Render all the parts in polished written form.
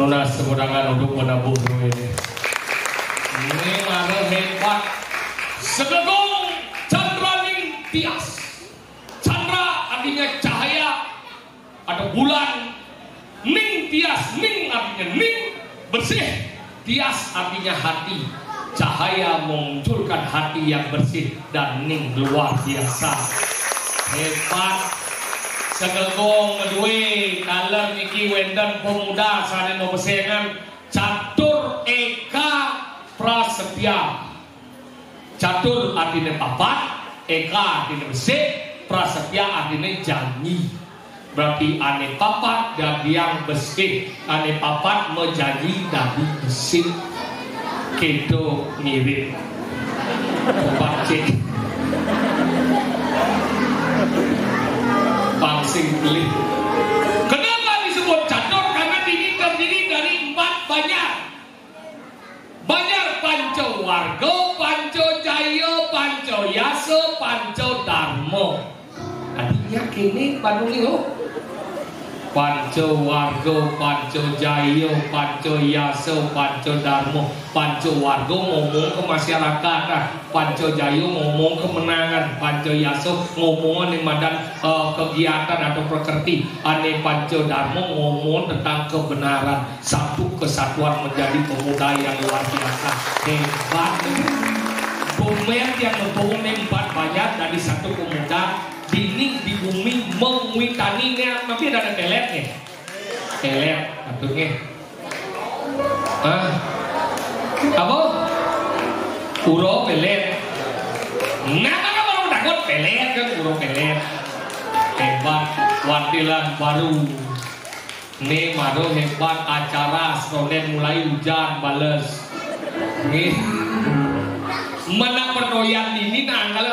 Nunas kemudangan untuk menabung ini. Ini mana hebat. Segegong Chandra Ning Tias. Chandra artinya cahaya, ada bulan. Ning Tias, Ning artinya ning, bersih. Tias artinya hati. Cahaya memunculkan hati yang bersih dan ning luar biasa. Hebat. Segegong kedue kaler niki wenden pemuda sane mau besengan Catur Eka Prasetya. Catur artinya papat, Eka artinya bersih, Prasetya artinya janji. Berarti ane papat dan yang bersih, ane papat menjanji dari bersih. Kedo mirip Pacik pangsing beli. Kenapa disebut catur? Karena ini terdiri dari 4 banyak. Banyak Pancawarga, Pancajaya, Pancayasa, Pancadharma. Artinya kini Panulio Pancawarga, Pancajaya, Pancayasa, Pancadharma. Pancawarga ngomong ke masyarakat, Pancajaya ngomong kemenangan, Pancayasa ngomong madan kegiatan atau prokerti, ane Pancadharma ngomong tentang kebenaran. Satu kesatuan menjadi pemuda yang luar biasa. Hebat. Pemen yang membangun 4 banyak dari satu pemuda. Dini di bumi mengwitaninya, tapi ada teletnya. Telet, atuhnya. Apa? Uro pelet. Nah, kan baru takut pelet kan uro pelet. Hebat, wadilan baru. Nih baru hebat acara sekolah mulai hujan bales. Nih. Mana perdoyan ini nah kalau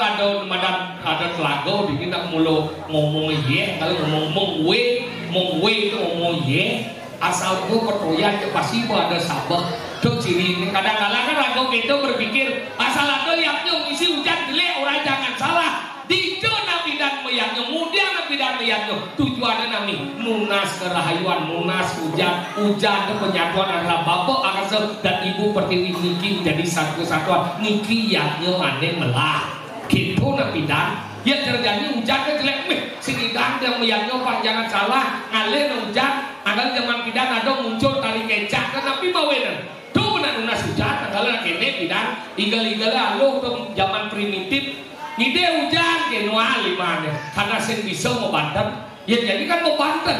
ada telaga dini nak mulu ngomong ye, kalau ngomong we itu ngomong ye, asal gua perdoyan pasti ada sabah. Tuh ciri ini kadang-kadang kan lagu itu berpikir asal ada yang isi hujan gelek orang jangan salah. Di nabi dan meyaknya kemudian nabi dan meyaknya tujuannya nami nunas kerahayuan, nunas hujan ke penyatuan antara bapak akasa dan ibu pertiwi niki jadi satu kesatuan niki yaknya ane melah gitu nabi dan ya terjadi hujan ke jelek sini dan yang meyaknya jangan salah ngalir hujan agar zaman pidan ada muncul tali kecak kan tapi bawenan tuh benar nunas hujan kalau kene pidan igal-igal lalu tuh zaman primitif. Ide hujan ke nuali mana karena sen bisa mau Banten ya jadi kan mau Banten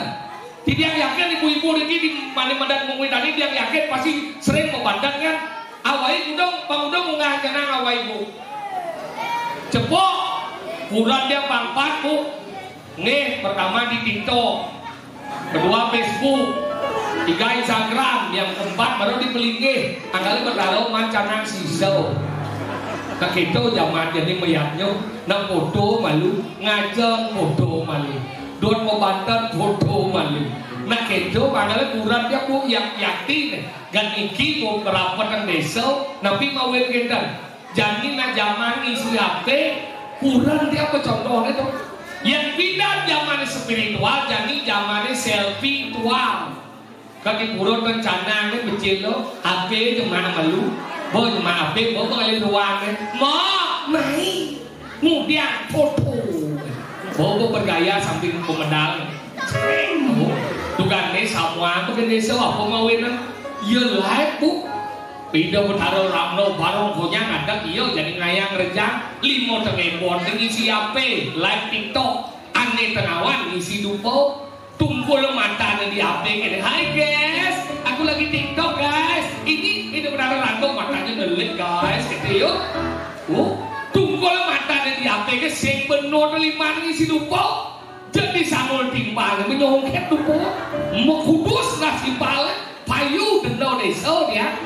tidak yakin ibu-ibu ini di mana-mana ngomongin tadi dia yakin pasti sering mau Banten kan awai udang bang udang mau ngajaran awai ibu cepok kurang dia pangpat bu nih pertama di TikTok kedua Facebook 3 Instagram yang keempat baru di Pelingge angkali bertaruh mancanang sisau. Nah itu zaman jadi meyaknya nak foto malu ngajar foto malu don mau Banten foto malu nah itu padahal kurang dia bu yang yakin gan iki mau berapa tang desa tapi mau wekendan jadi nak zaman isi HP kurang dia apa contohnya tuh yang pindah zaman spiritual jadi zaman selfie tual kaki purun rencana ini becil lo HP cuma malu bố mà biết bố có lên ruang đấy má mày kemudian foto bố bergaya sambil pemedal tugan ini semua tuh ini semua pemawin iya live bu video bertaruh ramno barong punya ngadak iya jadi ngayang rejang 5 tengepon ngisi HP live TikTok aneh tenawan ngisi dupo tumpul mata di HP ini hai guys aku lagi TikTok guys ini benar random matanya delik guys gitu yuk tumpul mata di HP guys sing benar 5 ngisi dupo jadi samul timpal menyongket dupo mau kudus nasi pal payu dendau desa dia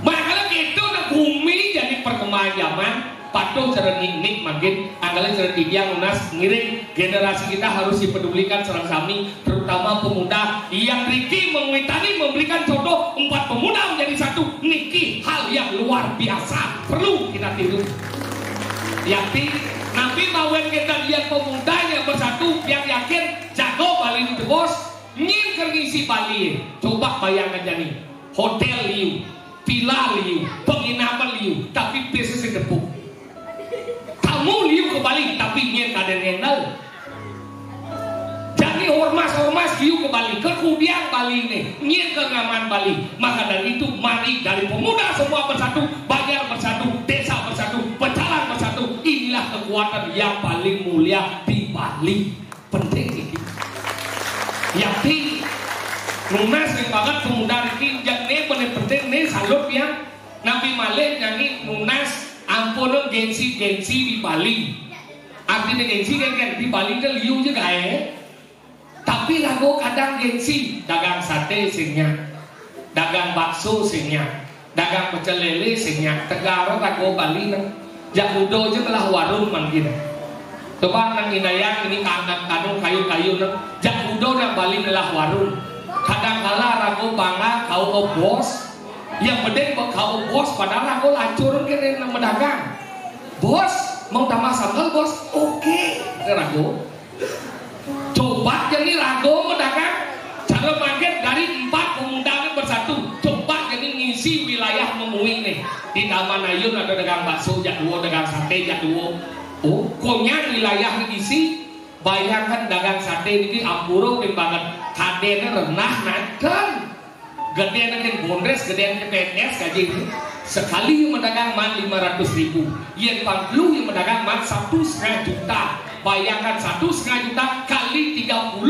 makanya gitu nak bumi jadi perkembangan zaman patuh cara nik makin anggalan cara tidiang lunas ngiring generasi kita harus dipedulikan serang sami terutama pemuda yang Riki mengwitani memberikan contoh 4 pemuda menjadi satu niki hal yang luar biasa perlu kita tiru yakti nabi mawen kita lihat pemudanya bersatu yang yakin jago balik itu bos nyingker ngisi Bali. Coba bayangkan jadi hotel liu, villa liu, penginapan liu, tapi bisnis gedebuk. Kamu liu ke Bali, tapi nyen kaden ngendal. Jadi ormas liu ke Bali, ke Kudiang Bali ini, nyen ke Ngaman Bali. Maka dari itu mari dari pemuda semua bersatu, Banjar bersatu, desa bersatu, pecalang bersatu. Inilah kekuatan yang paling mulia di Bali. Penting ini. Yakti lunas banget pemuda ini jadi bener penting nih salut yang Nabi Malik nyanyi lunas ampun gengsi di Bali. Artinya gengsi kan di Bali itu liu juga tapi lagu kadang gengsi dagang sate singnya, dagang bakso singnya, dagang pecel lele singnya. Tegaro lagu Bali nang jakudo aja telah warung manggil. Coba nang inayang ini kadang kayu-kayu nang jakudo nang Bali telah warung. Kadang kala ragu bangga kau bos, yang penting kau bos padahal ragu lancur kene nang mendagang. Bos mau tambah sambal bos, oke, ragu. Coba jadi ragu mendagang, cara manggil dari 4 pemuda bersatu. Coba jadi ngisi wilayah Memui nih di Taman Ayun ada dagang bakso, jadwo dagang sate, jadwo. Oh, konyak wilayah ngisi. Bayangkan dagang sate ini ampuro banget kadenya renah nakan gedean kan bondres gedean PNS gaji sekali yang mendagang man 500.000 yang panglu yang mendagang man 1,5 juta. Bayangkan 1,5 juta kali 30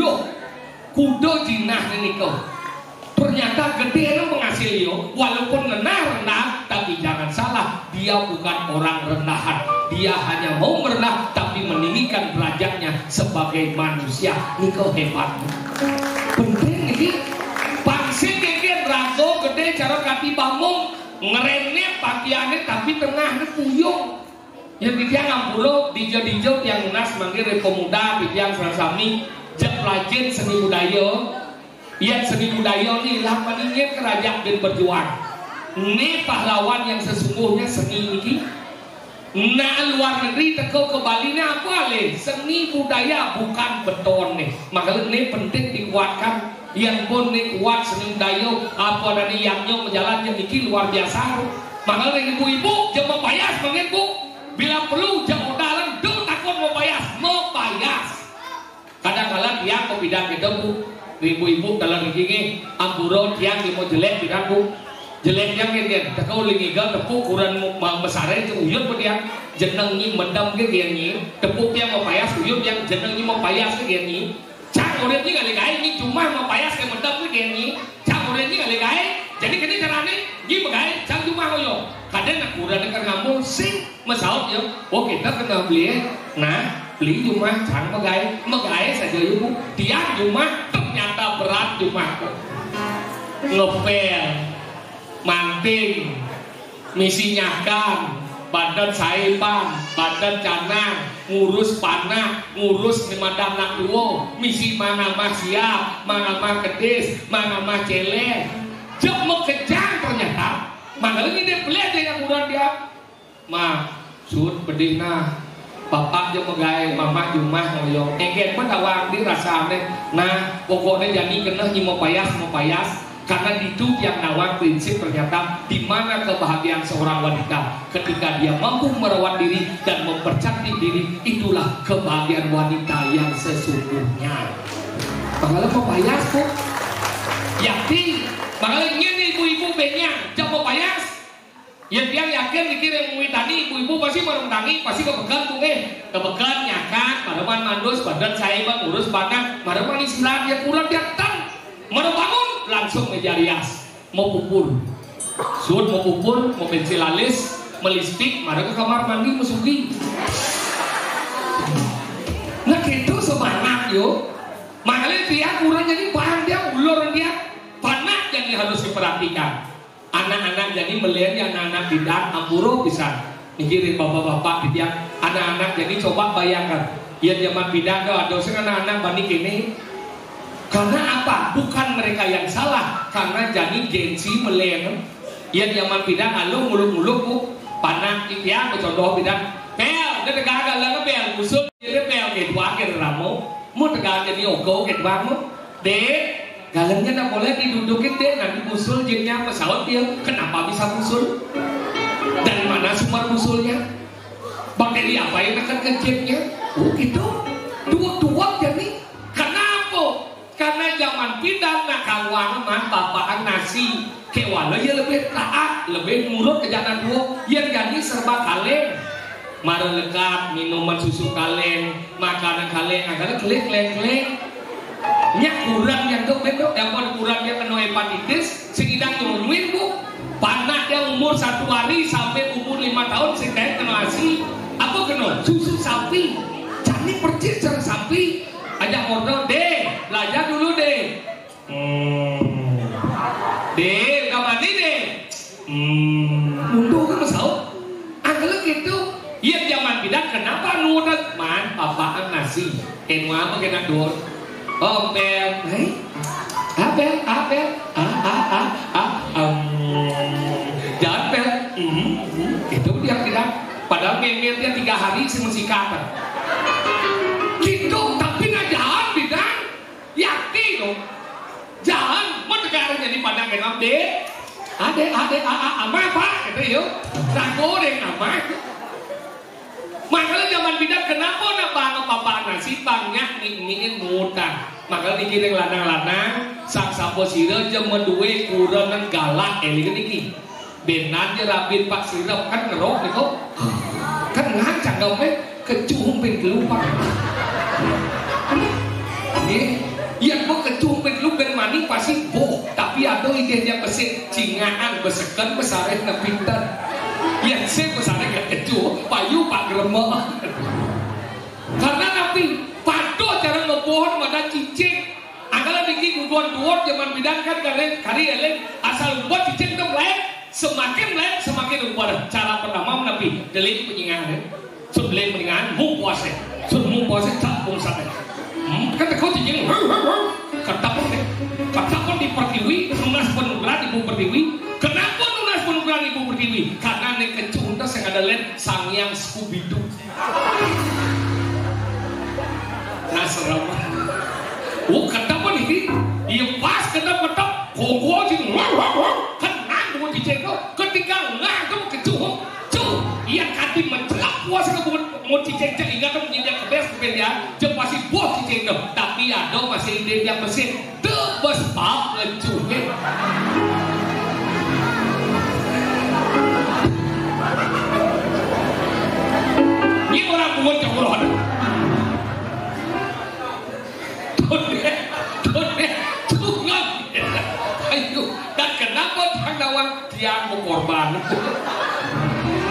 kudo jinah ini kau ternyata gedean penghasil yo walaupun rendah tapi jangan salah dia bukan orang rendahan, dia hanya mau merendah tapi meninggikan derajatnya sebagai manusia. Ini kau hebat penting ini pangsit yang rago gede cara kati bamung ngerennya pakaiannya tapi tengahnya puyung yang dia ngampuro dijo yang lunas manggil pemuda yang serasami jak pelajar seni budaya. Yang seni budaya ini lah maningnya kerajaan dan berjuang. Ini pahlawan yang sesungguhnya seni ini. Nah luar negeri teko ke Bali ini apa le? Seni budaya bukan beton nih. Makanya ini penting dikuatkan. Yang pun nih kuat seni budaya apa dari yang menjalan yang ini luar biasa. Makanya ibu-ibu jangan payas mungkin bu. Bila perlu jangan dalam do takut mau payas. Kadang-kadang dia kau bidang gitu bu. Ibu-ibu dalam gigi amburon yang mau jelek tidak bu jeleknya kan kau lingigal tepuk ukuran mau besar itu uyut pun dia jenengi mendam ke gini tepuk yang mau payas uyut yang jenengi mau payas ke gini cang orang ini kali gay ini cuma mau payas ke mendam ke gini cang orang ini kali gay jadi kini caranya ini bagay cang cuma koyo kadang nak ukuran dengan kamu sing masaut yo oh kita kena beli nah beli cuma cang bagay saja ibu dia cuma ternyata berat cuma ngepel manting misi nyakan badan saipan badan canang ngurus panah ngurus nimadam nak duo misi mana mah siap mana mah kedis mana mah celeng jep mau kejang ternyata makanya ini dia beli aja yang udah dia mah sud bedina bapak yang megai mama rumah ngoyong enggen pun awang di rasane nah pokoknya jadi kena mau payas karena itu yang nawar prinsip ternyata di mana kebahagiaan seorang wanita ketika dia mampu merawat diri dan mempercantik diri itulah kebahagiaan wanita yang sesungguhnya. Makanya mau payas kok yakin makanya ini ibu-ibu banyak jangan mau payas. Yang dia yakin dikirim tadi ibu-ibu pasti meruntangi pasti kebekan tuh kebekan nyakan mareman mandus badan saya bang urus badan mareman istirahat dia kurang dia tan bangun langsung meja rias mau pupul sud mau pupul mau pensil alis melistik mare ke kamar mandi mesuki nah gitu semangat yo makanya dia kurang jadi bahan dia ulur dia panak yang harus diperhatikan. Anak-anak jadi melihat anak-anak bidang ampuro bisa mikirin bapak-bapak bidang anak-anak jadi coba bayangkan ya zaman bidang ada anak-anak banding ini karena apa bukan mereka yang salah karena jadi gengsi melihat ya zaman bidang alu muluk-muluk bu panah ya contoh bidang pel dia tegak agak pel musuh dia pel gitu akhir ramu mau tegak jadi ogo gitu kamu dek galangnya tak boleh didudukin deh, nanti musul jinnya pesawat dia. Kenapa bisa musul? Dari mana sumber musulnya? Bakteri apa yang akan ke jinnya? Oh gitu, dua jadi. Kenapa? Karena zaman pindah nak kawang mah bapaan nasi kewan aja lebih taat, lebih nurut ke jalan dua. Yang jadi serba kaleng. Mara lekat minuman susu kaleng, makanan kaleng, agar keleng. Nya kurang yang tuh betul, yang kurang yang kena hepatitis, sekitar turun bu. Panak yang umur 1 hari sampai umur 5 tahun sekitar kena asi. Apa kena? Susu sapi. Jadi percis sama sapi. Ajak modal deh, belajar dulu deh. Deh, udah mandi deh. Untung kan masau. Agak gitu. Iya zaman bidan kenapa nurut man papaan nasi kenwa apa kena dur oh bel hey abel jangan bel itu dia bidan padahal memelnya 3 hari sih mesti kata gitu tapi nggak jalan bidan yakin dong jalan mau negara jadi padang kenapa deh ade ama apa gitu yuk ragu deh apa makanya zaman bidan kenapa nak bang apa nasi banyak ingin mudah makanya dikirim lanang-lanang sang sapo sira jam duwe kurangan galak ini benan je rabin pak sira kan ngerok nih kok kan ngancang kau kecuhung pen kelupak ini yang mau kecuhung pen kelupak mani pasti boh tapi ada ide yang besar cingaan besekan besarin na pintar yang saya pesannya gak kecuh payu pak geremok karena nabi pado cara ngebohon pada cicing anggalan bikin guguan zaman bidan kan kari eleng asal buat cicing itu semakin lupa cara pertama nabi delik penyingan sebelum penyingan mau puasa tak bungsat kan kau cicing katapun di pertiwi nunas penugaran ibu pertiwi kenapa nunas penugaran ibu pertiwi karena nek kecunta yang ada lain sang yang Scooby-Doo nah serem katapun ini iya pas ketap koko cing kan nanggung cicing itu ketika nanggung kecuh iya kati mencelak puasa mau cicing ingat kamu nyindak kebes kebedia jam masih bos cicing itu tapi ada masih ide yang mesin tebas pak kecuhnya ini orang buat cemurun tunggang ayo dan kenapa tanggawan tiang mau korban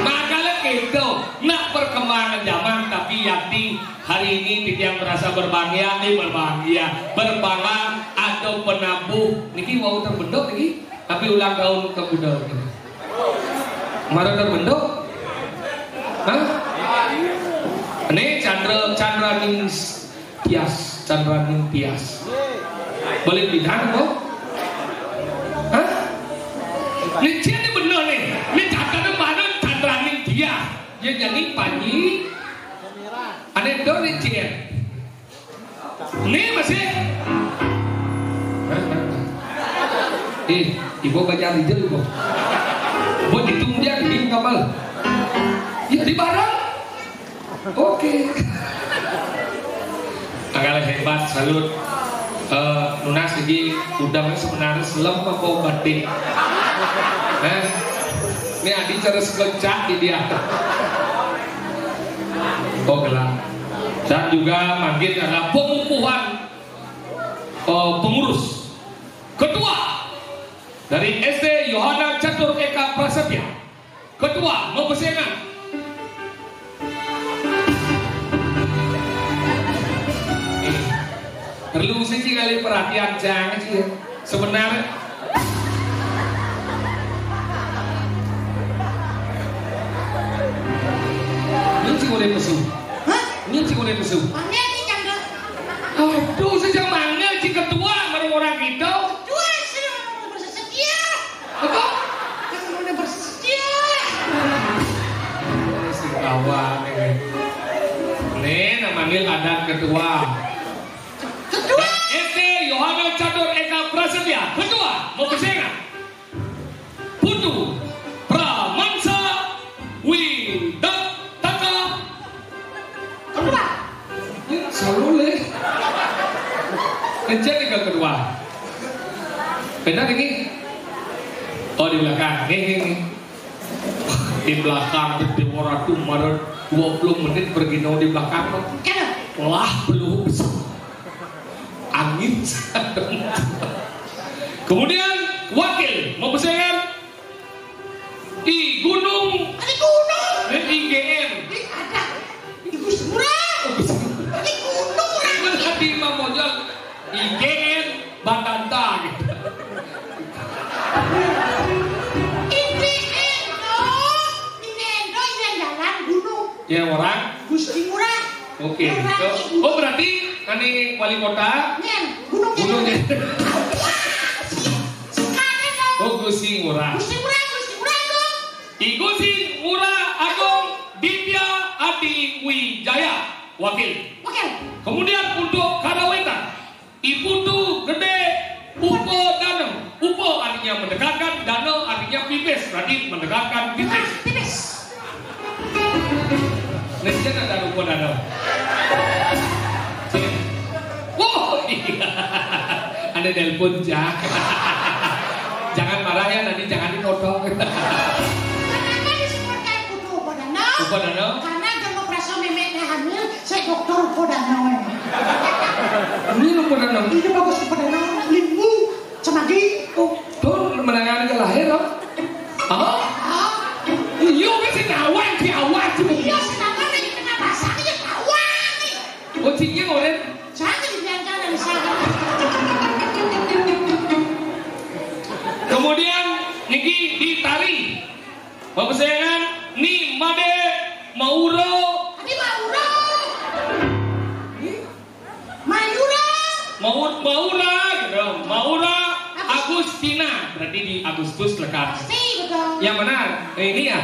makanya gitu nak perkembangan zaman tapi yakni hari ini tidak merasa berbangga atau penabuh niki mau terbentuk niki tapi ulang tahun terbentuk kemarin terbentuk ini Chandra Ning Tias boleh bilang kok ini jadi benar nih ini Chandra mana Chandra Ning Tias yang jadi panji ada doni cien ini masih ibu baca rijal ibu buat hitung dia di kapal ya di barang oke agak hebat salut nunas jadi udangnya sebenarnya selem apa batik ini adi cara sekejap di dia gelap dan juga manggil adalah pengukuhan pengurus ketua dari SD Yohana Catur Eka Prasetya ketua mempersiapkan perlu sih kali perhatian jangan sih sebenarnya ini sih boleh pesu ini sih boleh pesu aduh sejak mana si ketua orang kita ketua sih bersedia apa? Kan bersedia si kawan ini namanya ada ketua SD Yohana Catur Eka di belakang. Di belakang di Ratu Maret 20 menit pergi di belakang. Lah belum angin. Kemudian wakil mau bersaing di gunung. IGM. Ada. Ibu Surah. Di gunung orang. Di Mamojol IGM Batanta gitu. Ya orang Gusti Ngurah. Oke. Oh berarti ini wali kota Gunung oh Gusti Ngurah Gusti Ngurah dong. Gusti Ngurah Agung Ditya Adi Wijaya wakil. Kemudian untuk Karawetan Iputu Gede Upo Danau. Upo artinya mendekatkan, Danau artinya pipis, berarti mendekatkan pipis. Nanti ada Upo Danau. Oh iya, ada telepon Jak. Jangan marah ya, nanti jangan ditodong. Kenapa disebutkan Upo Danau? Upo Danau? Karena kalau perasa memeknya hamil, saya dokter Upo Danau. Ini Upo Danau. Ini bagus Upo Danau. Limbu, semadi. Oh, tuh menangani kelahir loh. Ah? Iya, masih kawan, kawan. Iya, sedangkan lagi kena basah, ya kawan. Oh, tinggi orang. Jangan dibiarkan dari sana. Kemudian niki ditari. Bapak sayangan, ni Made Mauro. Ini Maura. Maura gitu. Maura Agustina. Berarti di Agustus lekat. Pasti betul. Yang mana? Ini ya.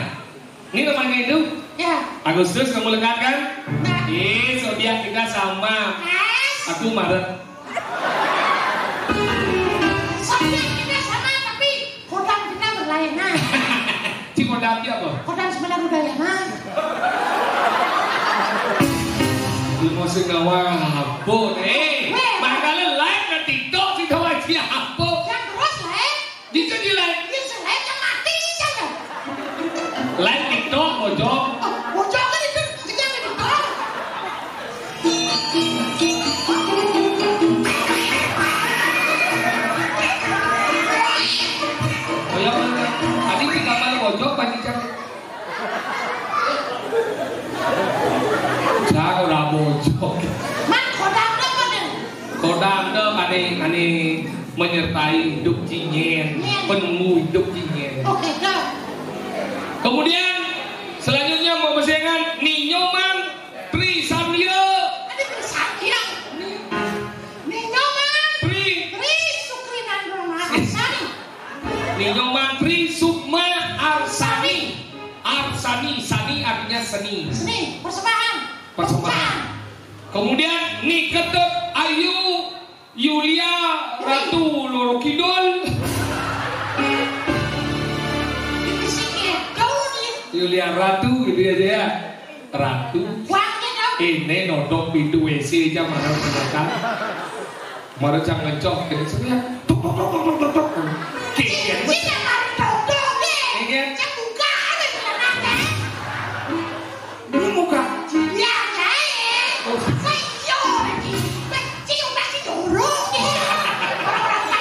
Ini namanya itu. Ya. Agustus kamu lekat kan? Nah. Zodiak kita sama. Yes. Aku Maret. Zodiak kita sama tapi kodam kita berlayanan. Cikodam dia apa? Kodam sebelah Udayana. Lu masih ngawang apa? Makanya like ke TikTok sih kau aja apa? Yang terus lah. Itu di like. Dia selain yang mati jangan. Like TikTok pojok. Bocor kan itu jangan ditolong. Oh ya mana? Tadi kita malah pojok pasti cari. Jago lah pojok. Man kodam apa nih? Kodam tuh ane menyertai hidup cinyen, penemu hidup cinyen. Oke dah. Kemudian selanjutnya mau bersaingan Ninyoman Trisandia. Ada Trisandia. Ninyoman. Tri Sukrinan Arsani. Ninyoman Tri Sukma Arsani. Arsani, sani artinya seni. Seni, persembahan. Kemudian Ketut Ayu Yulia Ratu Loro Kidul. Yulia Ratu gitu aja ya. Ratu. Ini nodok pintu WC aja mana mendekat. Mana cang ngecok gitu sebenarnya. Tuk. Kian. Ini muka.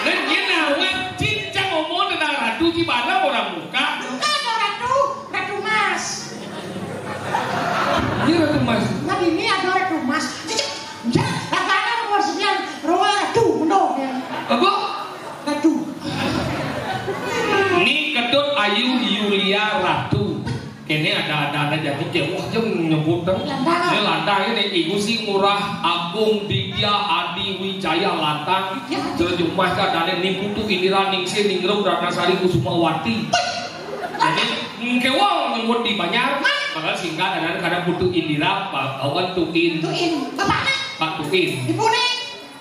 Dan dia nawan cincang ngomong tentang ratu gimana orang muka. Ratu Mas. Ini Ratu Mas. Nah ini ada Ratu Mas. Karena nomor 9 Rawa Ratu menong ya. Apa? Ratu. Ini Ketut Ayu Yulia Ratu. Ini ada jadi kayak wah dia nyebut dong. Ini lantang ini Ibu sih Ngurah Agung Ditya Adi Wijaya lantang. Terus cuma ada nih Putu Indira Ningsih Ningrum Ratnasari Kusumawati. Jadi kewang nyebut di banyak. Maka singkat ada kadang Putu Indira Pak Awan Tuin. Bapaknya? Pak Tuin. Ibu nih?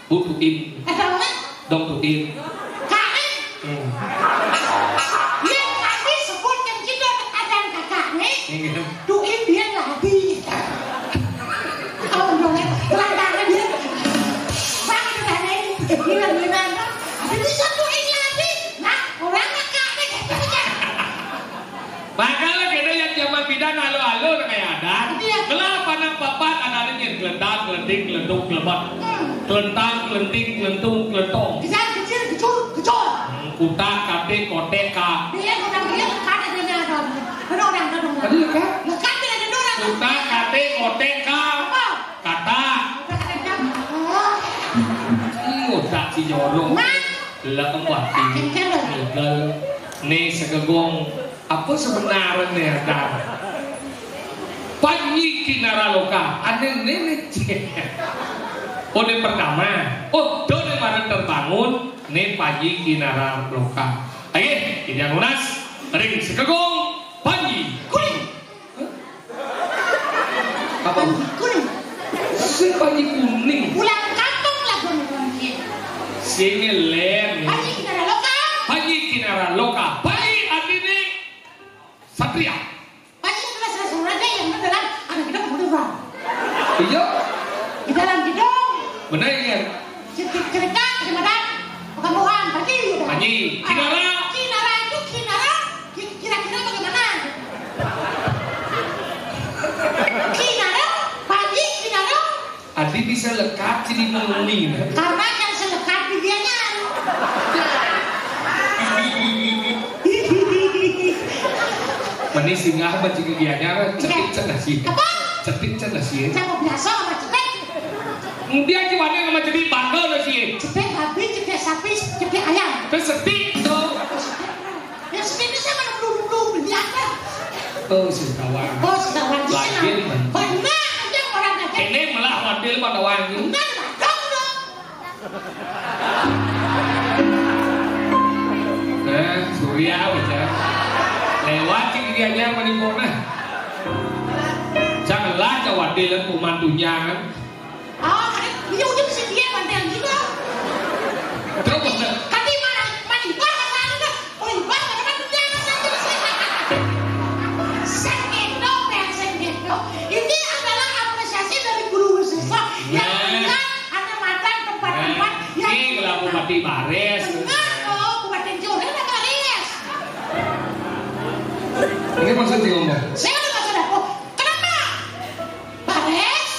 Bu Tuin. Ada mana? Dong Tuin. Kakak? Yang tadi sebut yang kita ada kakak nih. Tuin dia lagi. Kalau boleh, lantaran dia. Bang, kita nih. Gila-gila. Jadi satu ini lagi. Nah, orang kakak nih. bidan halo-halo kayak ada. Kelapa anak papat ada yang gelendang, gelending, gelendung, gelebat. Kelentang, kelenting, kelentung, kelentong. Kecil, kecul. Kutak, kate, kotek, ka. Dia orang lekat ada. Tadi lekat? Lekat dia ada orang. Kutak, kate, kotek, ka. Kata. Kutak si jorong. Lah kembali. Legal. Nih segegong. Apa sebenarnya dar? Panji Kinaraloka. Ada nenek. Kode pertama, dode bareng terbangun, ne Panji Kinaraloka. Ayo, tidak lunas, ring sekegong, Panji. Kuning. Apa? Kuning. Si Panji kuning. Pulang kampung lah kuning. Singelen. Panji Kinaraloka. Panji Kinaraloka. Panji adine Satria. Panji adalah salah seorang raja yang dalam anak kita berdua. Iya. Di dalam gedung. Benar ya? Cerita kecamatan Pekambuhan pergi. Panji Kinara. Kinara itu kira-kira bagaimana? Kinara, Panji Kinara. Adi bisa lekat jadi menguning. Karena kan selekat di dianya. Manis singgah baca kegiatannya cetik cenas sih. Apa? Cetik cenas sih. Saya mau biasa sama cetek. Dia gimana sama cetik bandel lah sih. Cetek babi, cetek sapi, cetek ayam. Terus cetik tuh. Ya cetek itu sama belum biasa. Oh si kawan. Oh sudah wajib. Lagi Benar aja orang aja. ini malah wadil pada wangi. Benar dong dong. Nah Surya baca. Lewat dia aja menimona. Janganlah jawab dia pemandunya kan. Oh, ini udah bisa dia bantai juga. Terus bener. Kati mana ibar kan ada. Oh ibar kan jangan Sengendo. Ini adalah apresiasi dari guru siswa yang melihat ada mantan tempat-tempat yang ini kalau Bupati Bares. benar oh Bupati Jore ada Bares. Ini maksudnya ngomong. Saya udah maksud aku. Kenapa? Bares?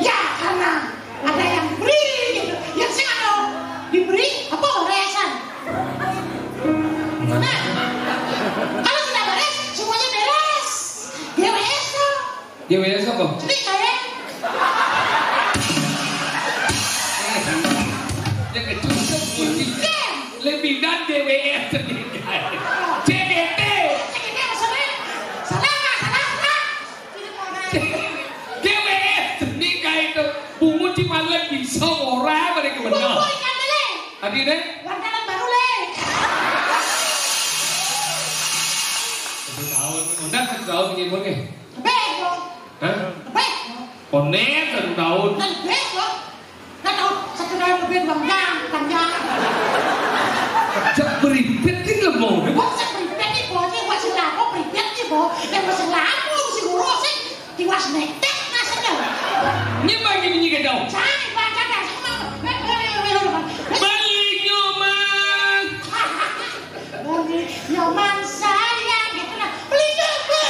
Ya karena ada yang beri gitu. Yang saya nggak tahu diberi apa baresan. Nah, kalau sudah beres semuanya beres. GWS tuh. GWS apa? Jadi saya Yang kecil kunci. Lebih dan GWS sendiri. CDT. ini maksudnya salah nggak salah. Ini mau nanya. GWS sendiri kayak itu. Bungu Cimaluan bisa orang mereka benar. Bumbu ikan lele. Tadi deh. Wandalan baru le. Satu tahun begini boleh. Bego. Hah? Bego. Konek 1 tahun. Kan bego. Kan tahu 1 tahun lebih panjang. Cak beripet kan lemah. Wah, saya pribadi nih, bosnya wah sih laku pribadi nih, bos. Dan wah sih laku si guru sih tiwas netek nasanya. Ini bagi bunyi ke jauh. Jangan baca dah semua. Balik nyoman. Nyoman saya gitu lah. Beli juga.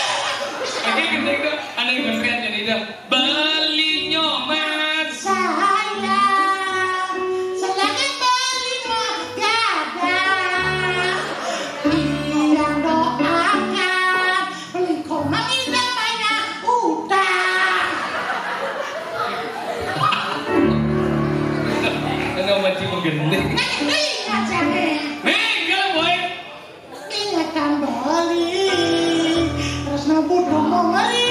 Oke, kita itu ada yang berkait jadi itu. Balik nyoman. Saya selagi beli mah gada. Yang doakan beli komang ini banyak utang. Ada macam menggendeng. Ingat jangan. Enggak boy. Ingatkan beli. Terus nabut ngomong beli.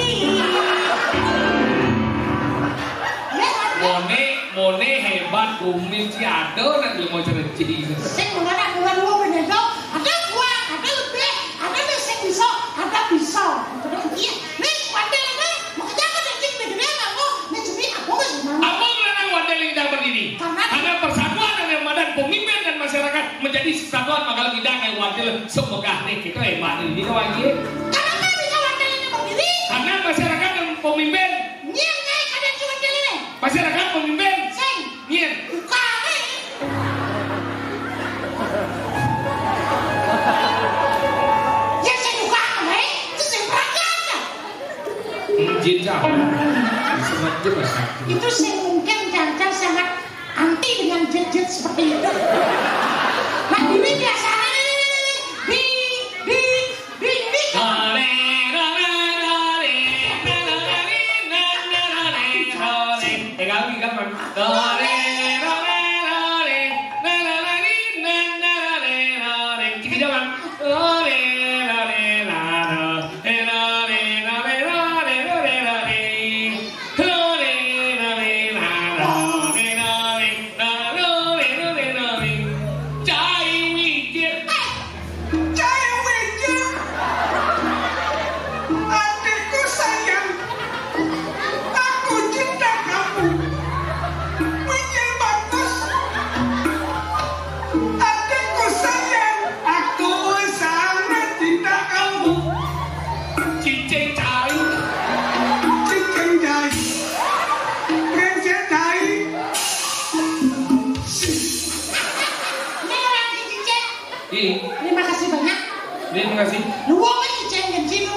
Mone hebat kumis si ada nak mau cerci. Saya mulai keluar dua benego. Ada dua, ada lebih, ada mesin bisa, ada bisa. Iya, nih wadel ini mau kerja kan jadi begini nggak mau. Nih cumi aku masih mau. Apa melarang wadel yang dapat ini? Karena persatuan dan dan pemimpin dan masyarakat menjadi kesatuan maka kita kayak wadel semoga nih kita hebat ini wajib. Kenapa bisa wadel ini berdiri? Karena masyarakat dan pemimpin. Nyeng kayak ada cuma ini. Masyarakat pemimpin. Seng. Nyeng. Buka nih. Ya saya buka nih. Itu saya berangkat. Cincin jangan. Sengaja bahasa. Itu sih mungkin jangan sangat anti dengan jet-jet seperti itu. Nah ini biasanya di Terima kasih banyak. Terima kasih. Lu wong ciceng genjin lu.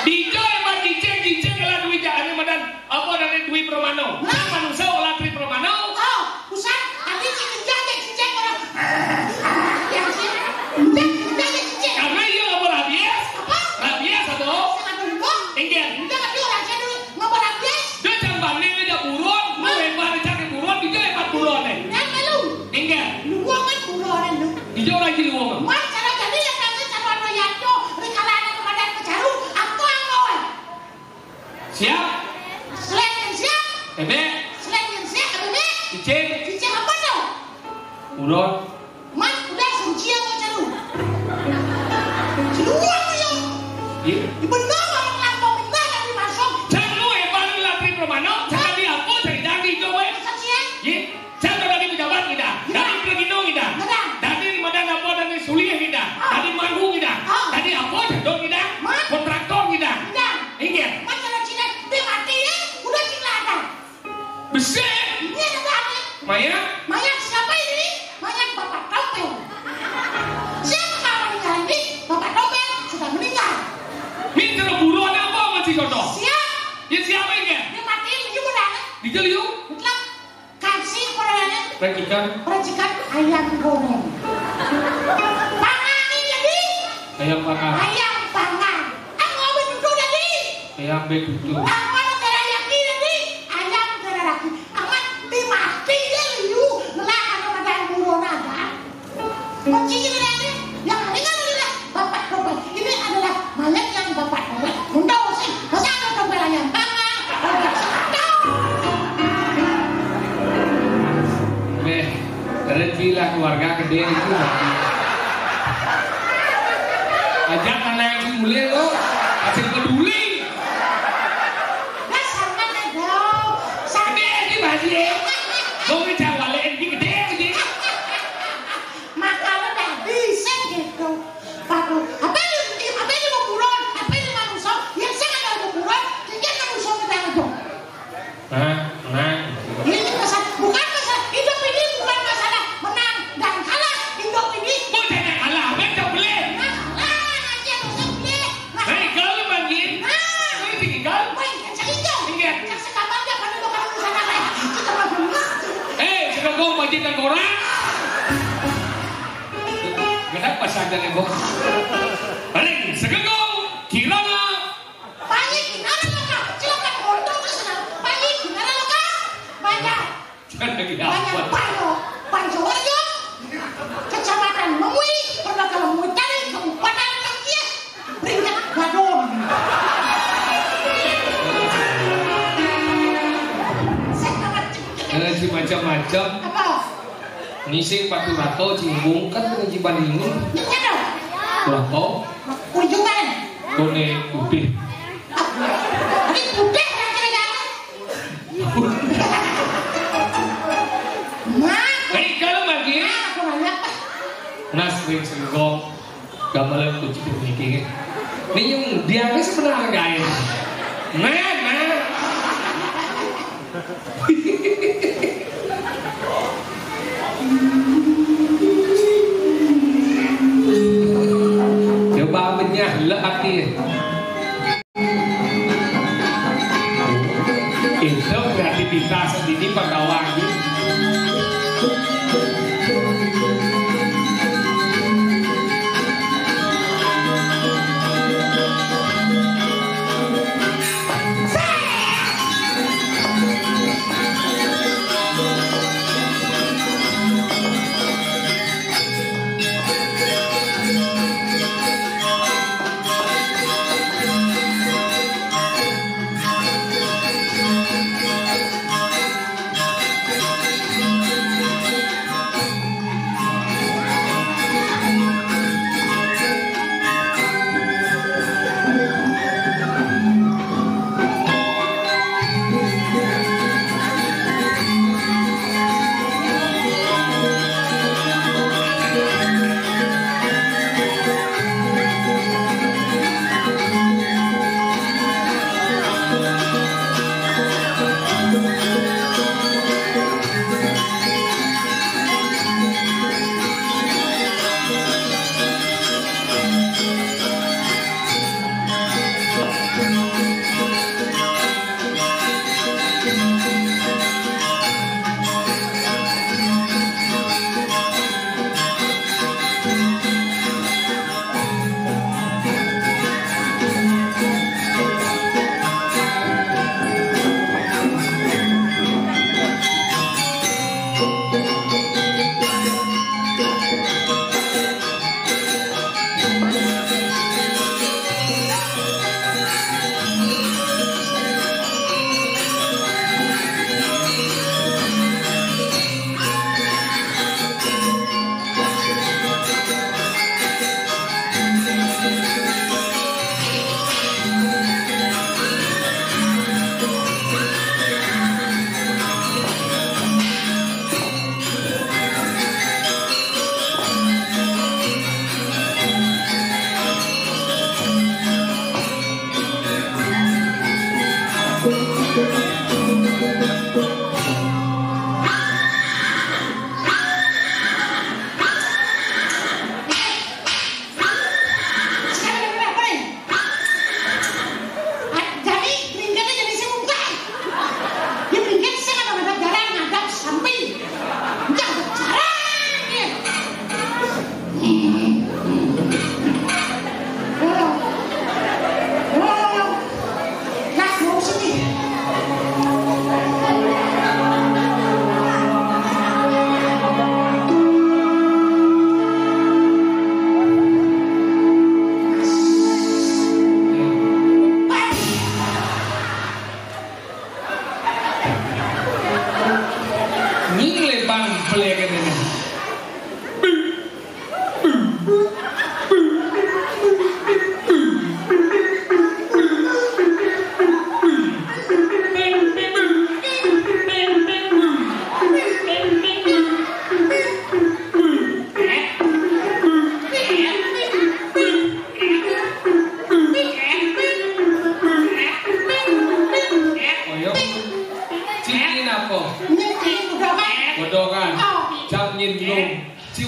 Dijo emang ciceng lah duit jane madan apa dari duit Promano. Manusia olah duit Promano. Oh, pusat nanti ciceng orang. Yang sih. Udah ciceng. Karena iya ngapa rabies? Apa? Rabies atau? Sangat dulu. Enggak. Udah kan dia orang saya dulu ngapa rabies? Dia jambane aja buron, lu hebat cari buron, dijo hebat buron nih. Nyampe lu. Enggak. Lu wong kan buronan lu. Dijo lagi lu wong. Mas cara jadi yang nanti cara ono yanto rikalaan kemudian pecaru aku angol. Siap? Selain siap. Bebek. Selain siap bebek. Cicing Apa tuh? buron. Mas udah senci apa caru? Seluruh yo. Iya. Benar orang lampau minta tapi masuk. Jangan lu hebat lu latri Promano, jangan di apa jadi jangan dijo we. Saksian. Iya. Jangan dari pejabat kita, dari Pregino kita, dari Madan apa dari Sulia kita, dari Manggu kita, dari apa jadon kita, kontraktor kita. Ingat. Mas cara Cina dia mati ya, udah cilada. Besar. Ini ada apa? Maya. Mayat siapa ini? Mayat Bapak Topel. Siapa kawan yang ini? Bapak Topel sudah meninggal. Minta buruan apa masih jodoh? Siap. Ya siapa ini? Dia mati juga dah. Dijel yuk. Mutlak kasih orangnya. Racikan Ayam goreng. Pangan ini jadi. ayam bakar, Ayam pangan. Aku mau duduk jadi. ayam betutu. Aku mau terayaki jadi. Ayam terayaki. Amat dimati ya lu. Melah kalau ada buron ada. Kunci ini ada. Yang ini kan adalah Bapak Topel. Ini adalah mayat yang Bapak Topel. Untuk sih. Masa ada Topel ayam pangan. Rezeki lah keluarga gede itu. Ajak anak yang mulia kok, hasil peduli. Nah, sangat ada. Gede ini masih. Mau bicara balik ini gede. Makanan dah bisa gitu. Bagus. Apa ini mau buron? Apa ini manusia? Yang saya ada buron, tinggal manusia kita itu. Nah. Ini bukan masalah hidup ini bukan masalah menang dan kalah. Hidup ini Bukan kalah, betul boleh. masalah aja dosa beli. Hei, kalau manggil, ini tinggal. Woi, yang saya hijau. Ingat. Yang sekamar dia pada dokter sana lah. Kita mau bunuh. Sekarang kau majikan orang. Kenapa sadar ya bos? Paling sekarang kirana. Bayi gimana lo kak? Silakan kontrol ke sana. Bayi gimana lo kak? Banyak. Banyak Panjo aja. Kecamatan Memui, Perbakalan Muitari, Kabupaten Kakias, Peringkat Gadon. Si macam-macam. Apa? Nising Paturato, Cimbung kan kewajiban ini. Ini dong. Berapa? Kunjungan. Kone putih. Ini putih yang kira-kira. Hei, kalau manggil. Aku nanya apa? Nas sering senggol gambaran kunci pemikiran. Ini yang dia sebenarnya gaya. Nah. Coba menyahlah hati.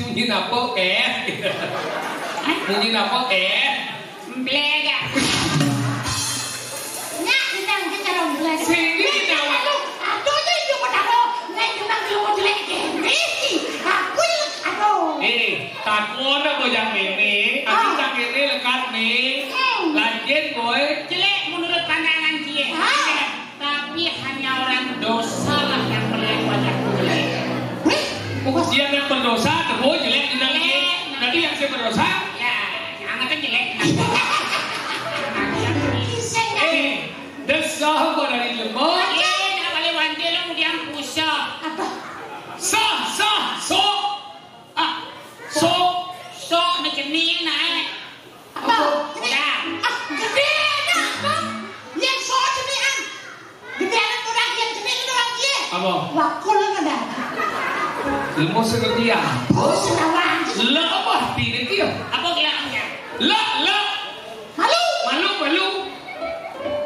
bunyi apa bunyi apa Blega. Nyak kita cara belas. Sini jawab. Aduh itu padahal naik nang lo jelek ini. Aku aduh. Takut apa yang ini? Aku yang ini lekat nih. Lagian boy Jelek menurut pandangan dia. Tapi hanya orang dosa lah yang melihat wajahku jelek. dia yang berdosa, terus jelek di dalam dia. Nanti yang saya berdosa, Ya, jangan kan jelek. desah dari lemah. Nak balik wanti lo kemudian pusat. Apa? So nak jenis nak. Apa? Udah. Gede nak. Yang so jenian. Gede anak orang yang jenis orang dia. Apa? Wakul ada. Lemah seperti apa? Oh, senawang. Lemah tidak dia. Apa dia punya? La. Malu.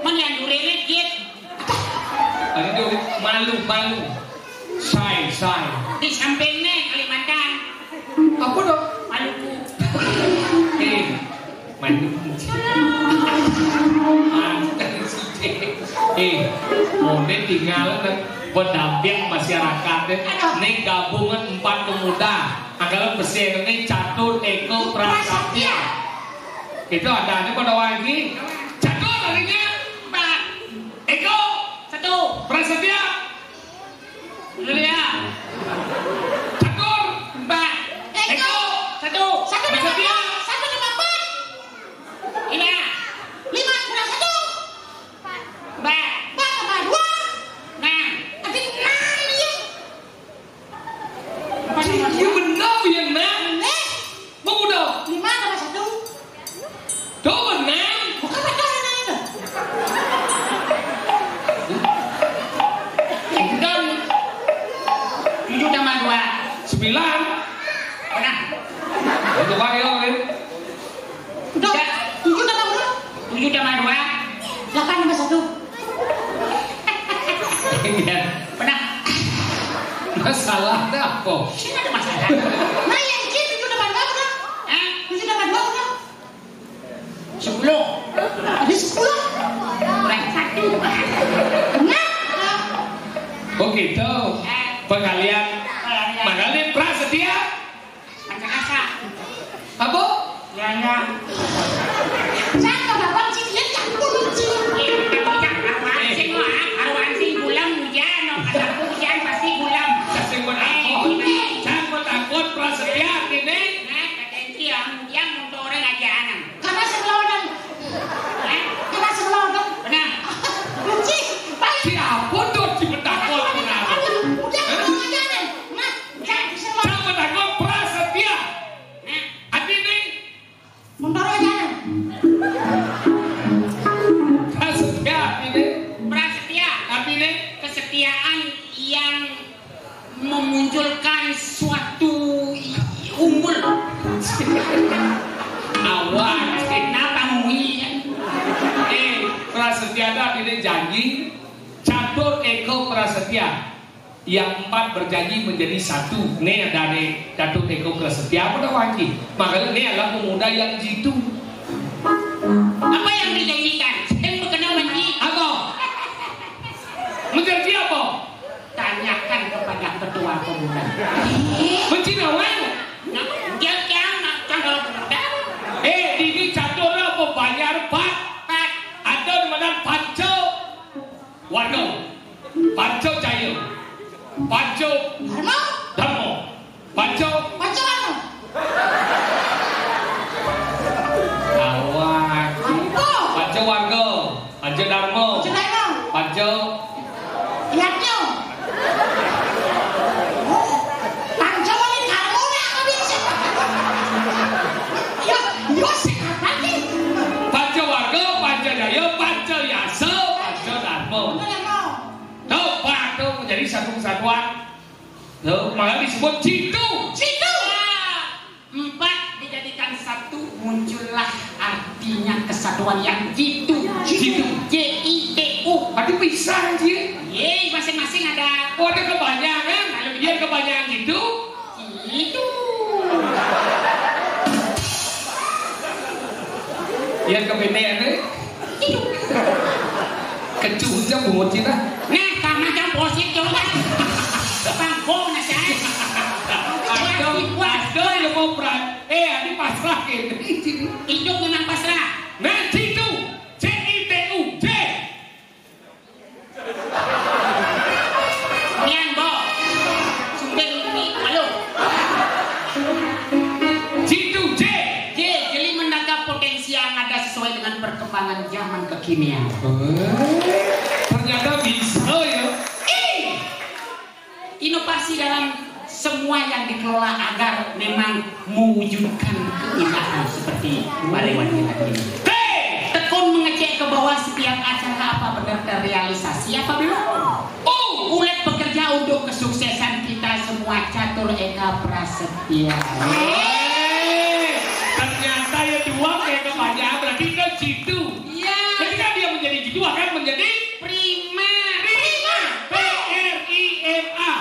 Menyandurin dia. Ada tu malu. Sai. Di sampingnya Kalimantan. Apa dong? Maluku. Mone tinggal pendamping masyarakat nih gabungan 4 pemuda adalah peserta nih Catur Eko Prasetya. Itu ada pada lagi Catur harinya 4 Eko 1 Prasetya Lihat. Catur 4 Eko 1 Prasetya. Satu nama 4. Ini 5 kurang 1. 4 tambah 2. 6. Nanti 6 ya. Iya benar yang enam. Udah 5 tambah 1. Tuh benar. Bukan betul itu. Dan 7 tambah 2. 9. Benar. Itu pak ya kan? Udah. 7 tambah 2. 7 tambah 2. 8 tambah 1. Iya. Benar. Masalahnya apa? Sini ada masalah. Nah yang ini 7 tambah 2 benar. 7 tambah 2 benar. 10. Ada 10. Kurang 1. Benar. Oh gitu. Pengalian. Makanya Prasetya. Pancakasa. Apa? Ya. Jangan bapak sih dia campur sih. Awan sing bulan hujan, kata hujan pasti bulan. Sing takut Prasetya ini. Nah, kata yang motor ngajaran. Karena sebelonan. Benar. Kunci. Siapa tuh si takut kenapa? Udah ngajaran. Nah, Siapa takut Prasetya? Hati ini motor ngajaran. Prasetya ini. Prasetya. Hati ini Kesetiaan yang memunculkan suatu unggul. awan. Kenapa mui? Prasetya ini janji Catur Eko Prasetya yang 4 berjanji menjadi 1. Ini dari Catur Eko Prasetya pada wajib. Makanya ini adalah pemuda yang jitu. Apa yang dijanjikan? Yang berkenaan janji. Apa? Menjanji apa? Tanyakan kepada ketua pemuda. Mencinawan. Nah, dia jangan kalau pemuda. Ini Catur apa bayar 4. Ada di mana Panco Warno, Panco Jaya, Panco Dharma, Panco Awak, Panco Warga, Panco Dharma, Panco Panco Warga, Panco Jaya, Panco Yasa, Panco Dharma. Tuh, Pak, tuh menjadi satu kesatuan. Tuh, malah disebut Jitu. 4 dijadikan 1, muncullah artinya kesatuan yang jitu. JITU. Berarti pisah sih. Yeay, masing-masing ada. Oh, ada kebanyakan. Kalau dia kebanyakan gitu. Itu. Ya kebenean deh. Kecunya bungut Cina. Nah, sama jam posit coba. Bangko na saya. Aduh, ya mau perang. Ini pasrah gitu. Hidup memang pasrah. Nah, Citu. C-I-T-U. C. Nian, Bo. Sumpah ini, halo. Citu, C. Jadi menangkap potensi yang ada sesuai dengan perkembangan zaman kekinian. Ternyata bisa ya. Inovasi dalam semua yang dikelola agar memang mewujudkan keindahan seperti Barewan kita ini. Tekun mengecek ke bawah setiap acara apa benar terrealisasi apa belum? Ulet bekerja untuk kesuksesan kita semua. Catur Eka Prasetya. Ternyata ya dua kayak kepanjangan berarti kan Citu. Iya. Ketika dia menjadi Citu akan menjadi Prima. P-R-I-M-A.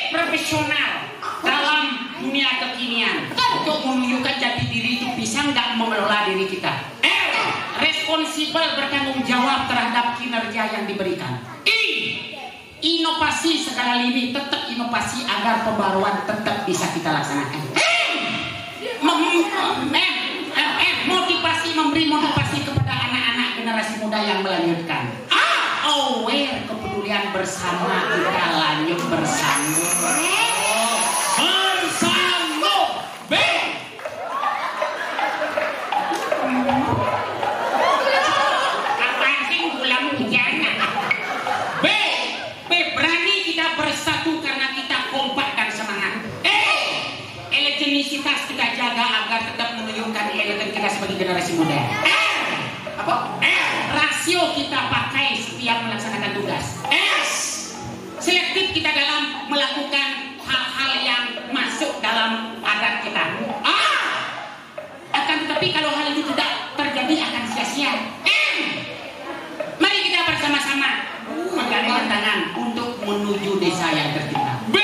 Profesional dalam dunia kekinian untuk menunjukkan jati diri itu bisa nggak mengelola diri kita. Responsibel bertanggung jawab terhadap kinerja yang diberikan. Inovasi segala lini, tetap inovasi agar pembaruan tetap bisa kita laksanakan. Motivasi, memberi motivasi kepada anak-anak generasi muda yang melanjutkan. Aware, kepedulian bersama, kita lanjut bersama. B. Apa sih bulan hujana? B. Berani kita bersatu karena kita kompak dan semangat. Elegenisitas kita jaga agar tetap menunjukkan elegan kita sebagai generasi muda. Rasio kita pakai setiap melaksanakan tugas. Selektif kita dalam melakukan hal-hal yang masuk dalam adat kita. Akan tetapi kalau hal itu tidak terjadi akan sia-sia. Mari kita bersama-sama menggandeng tangan untuk menuju desa yang tercinta. B.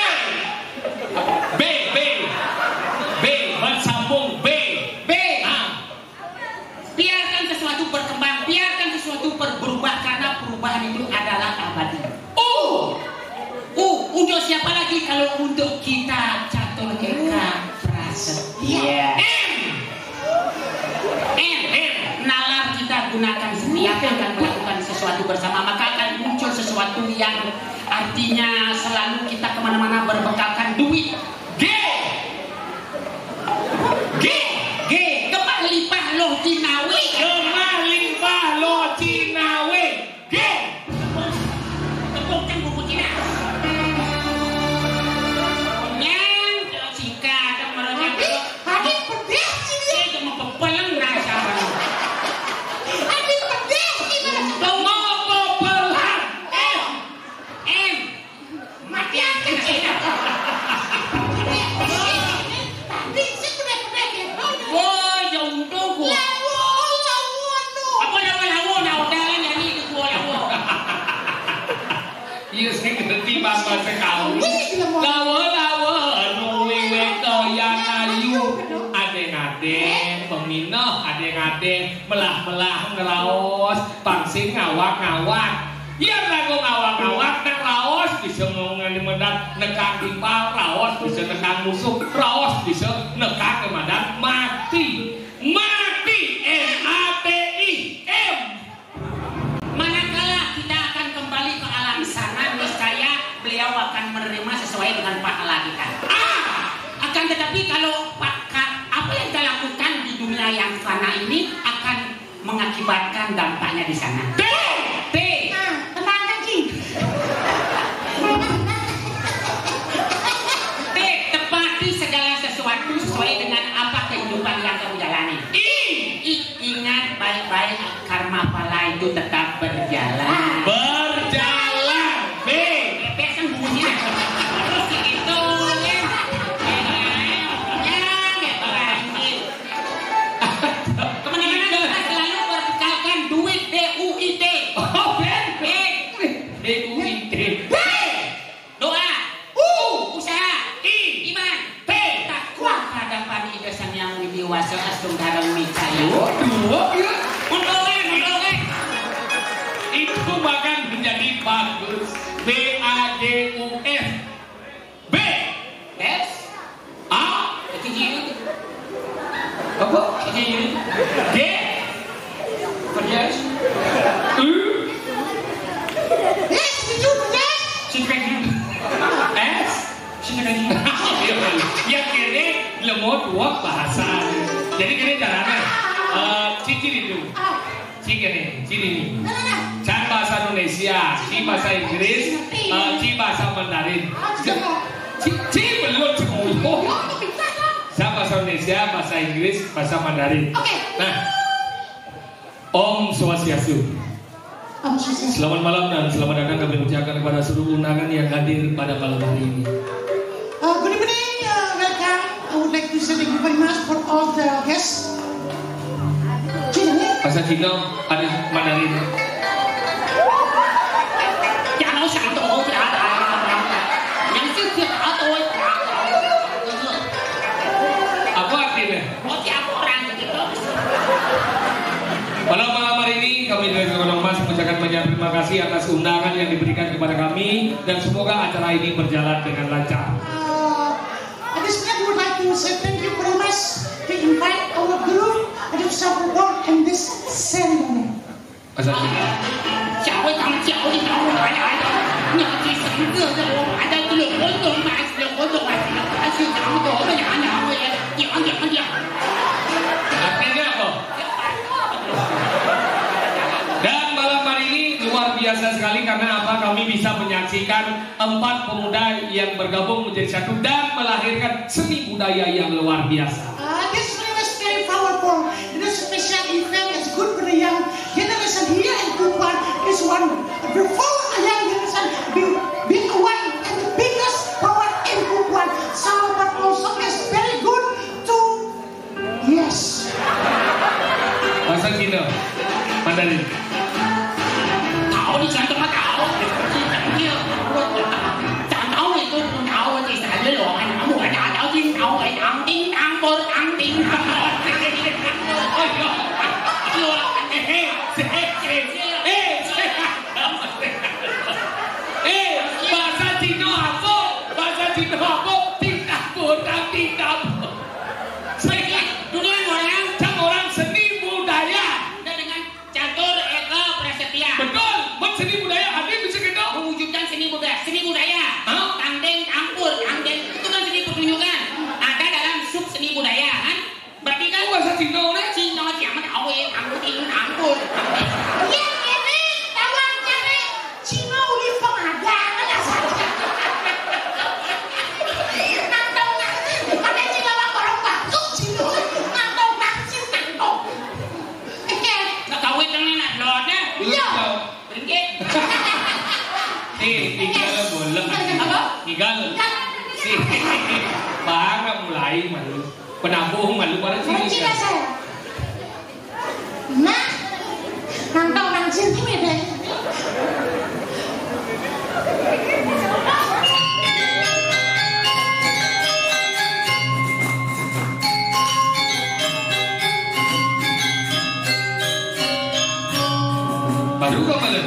Bersambung B. Biarkan sesuatu berkembang, biarkan sesuatu berubah karena perubahan itu adalah abadi. Untuk siapa lagi kalau untuk kita Catur Eka Prasetya. Nalar kita gunakan setiap akan melakukan sesuatu bersama, maka akan muncul sesuatu yang artinya selalu kita kemana-mana berbekalkan duit. Gemah limpah loh Cinawi. Tepukkan buku Cina. Nyang sika temernya. Adik pedes sih dia. Saya cuma pepeleng rasa banget. Adik pedes gimana? Mati angin sini. Tadi sih pedes-pedes ya. Oh, jauh tunggu. Lawo no. Apa lawo na udalan yani itu lawo. Iya sih ngerti mama sekali. Lawa anu wewe toyan ayu. Adeng-adeng peminah, adeng-adeng melah-melah ngeraos, pangsing ngawak-ngawak. Ya lagu ngawak-ngawak nang raos bisa ngomongin medan nekang timpal, raos bisa nekang musuh, raos bisa nekang kemadan mati. M-A-T-I-M. Manakala kita akan kembali ke alam sana, niscaya beliau akan menerima sesuai dengan pahala kita. Akan tetapi kalau apa yang kita lakukan di dunia yang fana ini akan mengakibatkan dampaknya di sana. T. Tenang lagi. T. Tepati segala sesuatu sesuai dengan apa kehidupan yang kamu jalani. Ingat baik-baik karma pala itu tetap berjalan. B. Pesan bunyinya. Terus itu kemana-mana kita selalu berbekalkan duit DUIT. D-U-I-T. Es. Yang kini lemot dua bahasa. Jadi kini caranya cici itu. Cini. Can bahasa Indonesia, ci bahasa Inggris, ci bahasa Mandarin. Ci belum semua. Saya bahasa Indonesia, bahasa Inggris, bahasa Mandarin. Nah, Om Swastiastu. Selamat malam dan selamat datang kami ucapkan kepada seluruh undangan yang hadir pada malam hari ini. Good evening, welcome. I would like to say thank you very much for all the guests. Bahasa Cina ada Mandarin. Jangan satu orang ada. Yang setiap atau Apa artinya? siapa orang begitu? Pada malam hari ini kami dari Kondong Mas mengucapkan banyak terima kasih atas undangan yang diberikan kepada kami dan semoga acara ini berjalan dengan lancar. At this point, I would like to say thank you very much to invite our group and to support in this ceremony. Bahasa Cina. 小会当小的小会来来的，你要去什么热的我买的这个活动买的活动买的，还是咱们多的呀呀我也讲。 Artinya apa? Dan malam hari ini luar biasa sekali karena apa? Kami bisa menyaksikan 4 pemuda yang bergabung menjadi satu dan melahirkan seni budaya yang luar biasa. This film is very powerful. It is a special event. It's good for the young generation here in Kumpuan. It's one before a young generation being one and the biggest power in Kumpuan. So, but also is very good to yes. Bahasa Cina, Mandarin. Tahu di sana mah tahu, di sana chẳng tahu itu pun tahu di sana loh, anak muda tahu tin tahu cái thằng tin thằng bor thằng tin thằng bor. Bahasa Cina apa? Bahasa Cina apa? Tidak kurang, tidak. Saya dulu orang seni budaya. Dengan catur eka prasetya. Betul, seni budaya hadir bisa kita Mewujudkan seni budaya. Hah? Tangdeng campur, tangdeng itu kan seni pertunjukan. Ada dalam sub seni budaya kan? Berarti kan bahasa Cina nih. Cina siapa tahu ya campur. Yang ini tawannya nih Cina uli pengadangan ya saja. Nantong nangsi, ada Cina mah orang batuk Cina. Nantong nangsi nantong. Nggak tahu itu nih nak lodnya. Iya. Ringgit. Tinggal boleh. Apa? Tinggal. Bang mulai malu. Penabuh malu pada Orang sini. Cina saya. Nah, nantong nangsi itu beda. Baru kau malu.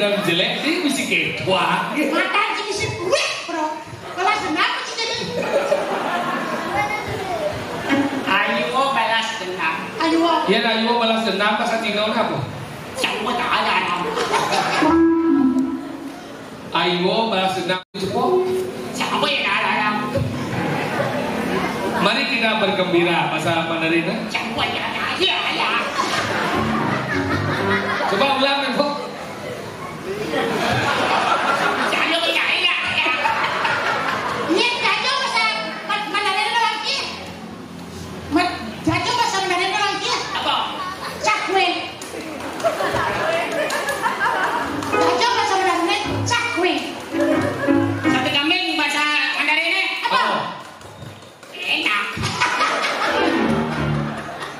dengan jelek dia mesti ketua. Mata sih isi duit, bro. Balas dendam sih jadi. Ayo balas dendam. Ayo. Ya ayo balas dendam pas Cina apa? Chẳng có trả ra đâu. Ayo balas dendam cepat. Chẳng có gì trả lại đâu. Mari kita bergembira bahasa Mandarin. Chẳng có gì trả gì ya. Coba ulang Info. Chẳng có gì ya. Ini jajo bahasa Mandarin lagi. Jajo bahasa Mandarin lagi. Apa? Cakwe. Jajo bahasa Mandarin cakwe. Sate kambing bahasa Mandarin Apa? enak.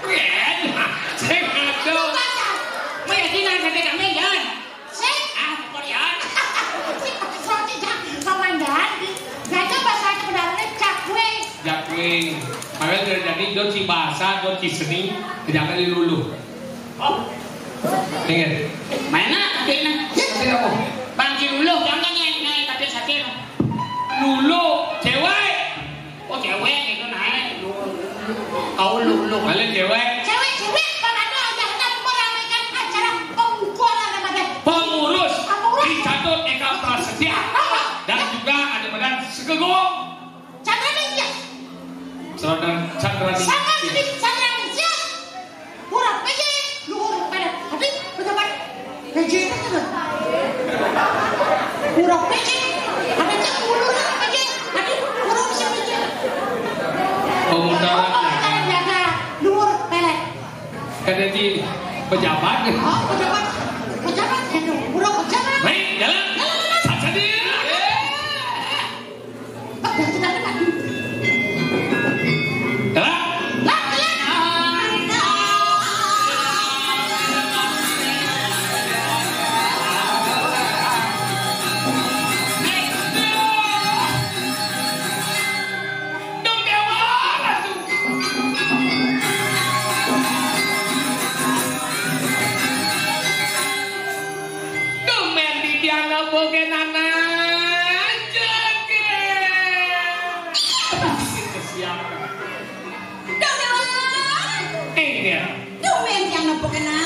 Enak. Saya nggak Itu tahu. bahasa. Meyakinkan sate kambing jangan. Saya Korean. soalnya Mandarin. Jajo bahasa Mandarin cakwe. Jakwe. Makanya dari tadi doci bahasa, doci seni, jangan diluluh. Oh, Ingat. mana katanya? Sate apa? Bang dulu jangan naik tapi sate. Lulu, cewek. Oh cewek itu naik. Kau lulu. Kalian cewek. Cewek-cewek pada ada meramaikan acara pengukuran Ramadan. Pengurus Pengurus. Dicatat Eka Prasetya dan juga ada badan Segegong Chandra Ningsih. Saudara Chandra Sangat Ningsih. sedih Chandra Ningsih. Kurang PJ, luhur pada. Tapi pejabat PJ itu kan. Kurang PJ. Ada cek ulurnya PJ. Tapi kurang bisa PJ. Pemuda Cara jaga luhur pelet. kan jadi pejabat. Oh, pejabat. Pejabat itu. Kurang pejabat. Baik, jalan. Saja dia. Pak, jangan tidak. Jalan. Lah, kalian. Dong dewa. Dumen di tiang bogen anak jaget. Siap. Iya. Domen yang nampak kena.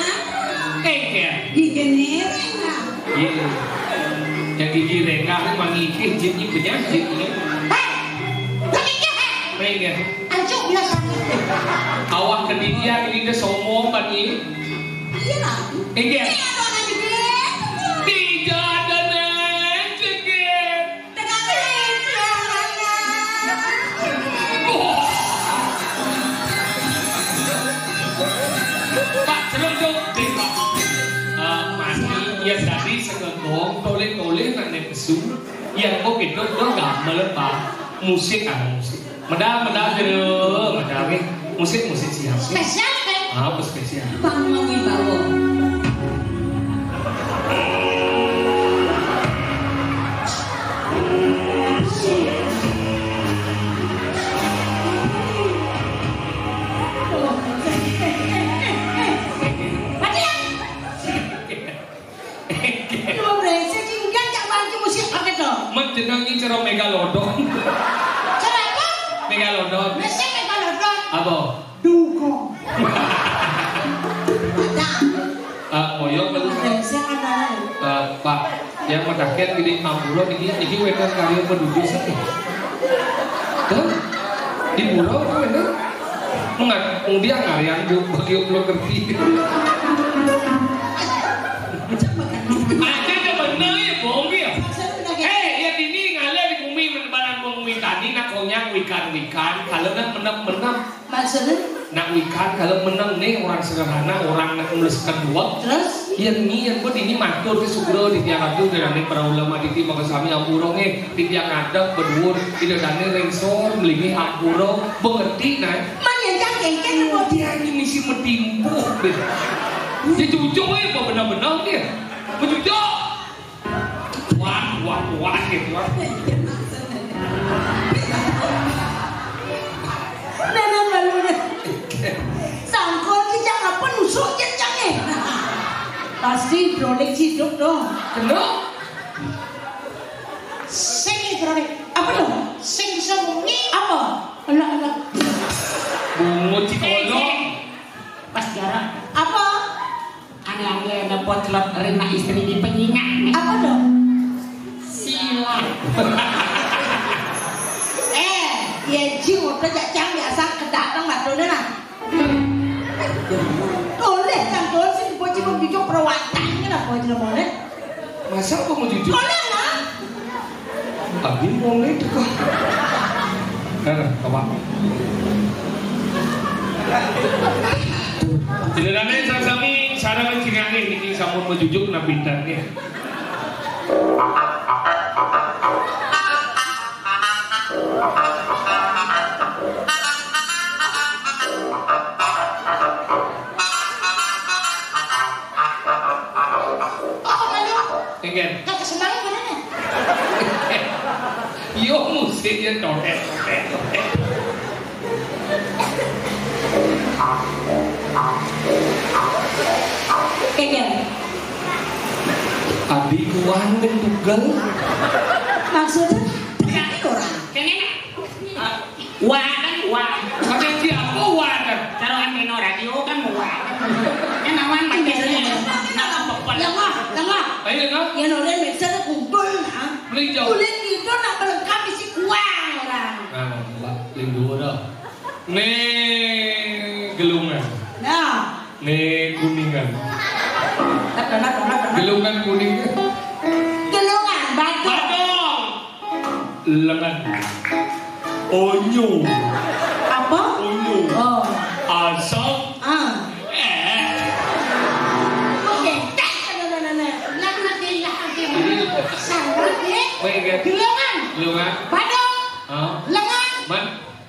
Iya. Gigi nereng lah. Iya. Yang gigi rengah mangikih jadi penyakit. Hei, gigi hei. Iya. Ancuk biasa. Awak kedidian ini dia sombong kan ini. Iya lah. Iya. Ini ada orang gigi. Tidak ada jaget. Dengan gigi yang mana? Pak celok tengok. Mati ya tadi segegong toleh nak nepesu. Yang kau gitu dah gamal pak musik musik. Medal jero medal musik siap. Spesial kan? Apa spesial? Bang Wibawa. Menjenengi cara megalodon. Cara apa? Megalodon. Nasi megalodon. Apa? Dugong. Moyong bagus. Pak, yang mendaket gini Ambulo ini wedan karya penduduk sih. Tuh, di pulau kan wedan. Dia ngarian juga bagi belum ngerti. Ada yang benar ya bohong ya. Ya ini ngalir di bumi menebaran bumi tadi nak konyak wikan kalau nak menang. Maksudnya? Nak wikan kalau menang nih orang sederhana orang nak menuliskan dua. Terus? Yang buat ini matur ke sugro di tiang adu dari para ulama di timur kesami ampurongnya di tiang ada berdua tidak ada rengsor melingi ampuro mengerti nah. Mana yang Oh dia ini misi metimpuh deh. Dia cucuk ya benar-benar dia. Mencucuk. Wah gitu. Nana baru deh. Sangkut kita apa nusuk jengnya. Pasti proleksi hidup dong. Kenapa? Sing iki apa dong? Sing bisa muni apa? Alah. Bungut Cikolo. Pas jarang. Apa? Aneh-aneh dapat celot rena istri di penyinyang. Apa dong? Silat. Ya ji udah jak jam biasa kedatang matulnya lah. Oleh jam tuh sih bocil bikin perawatan lah bocil boleh. Masa aku mau jujur? Boleh lah. Abi mau itu kok. Apa? Sebenarnya sami sarang cingane ini sampun mejujuk na pintarnya. Again. Gak kesenangan kan ini? Yo musiknya toret. Kegel. Abi kuan dan tunggal. Maksudnya berarti orang. Kene. Wah. Ada siapa wadah? Taruhan di radio kan wah. Kan awan biasanya. Lengah. Ayo kan? Ya nolen biasanya kumpul nah. Beli jauh. Kulit itu nak melengkapi si kuang orang. Nah, mbak lindung dah. Nih gelungan. Nah. Nih kuningan. Tenang. Gelungan kuning. Gelungan batu. Badong. Lengan. Onyo. Apa? Onyo. Oh. Asal. Oke. Baik. Gelungan. Gelungan. Badong. Lengan. Man.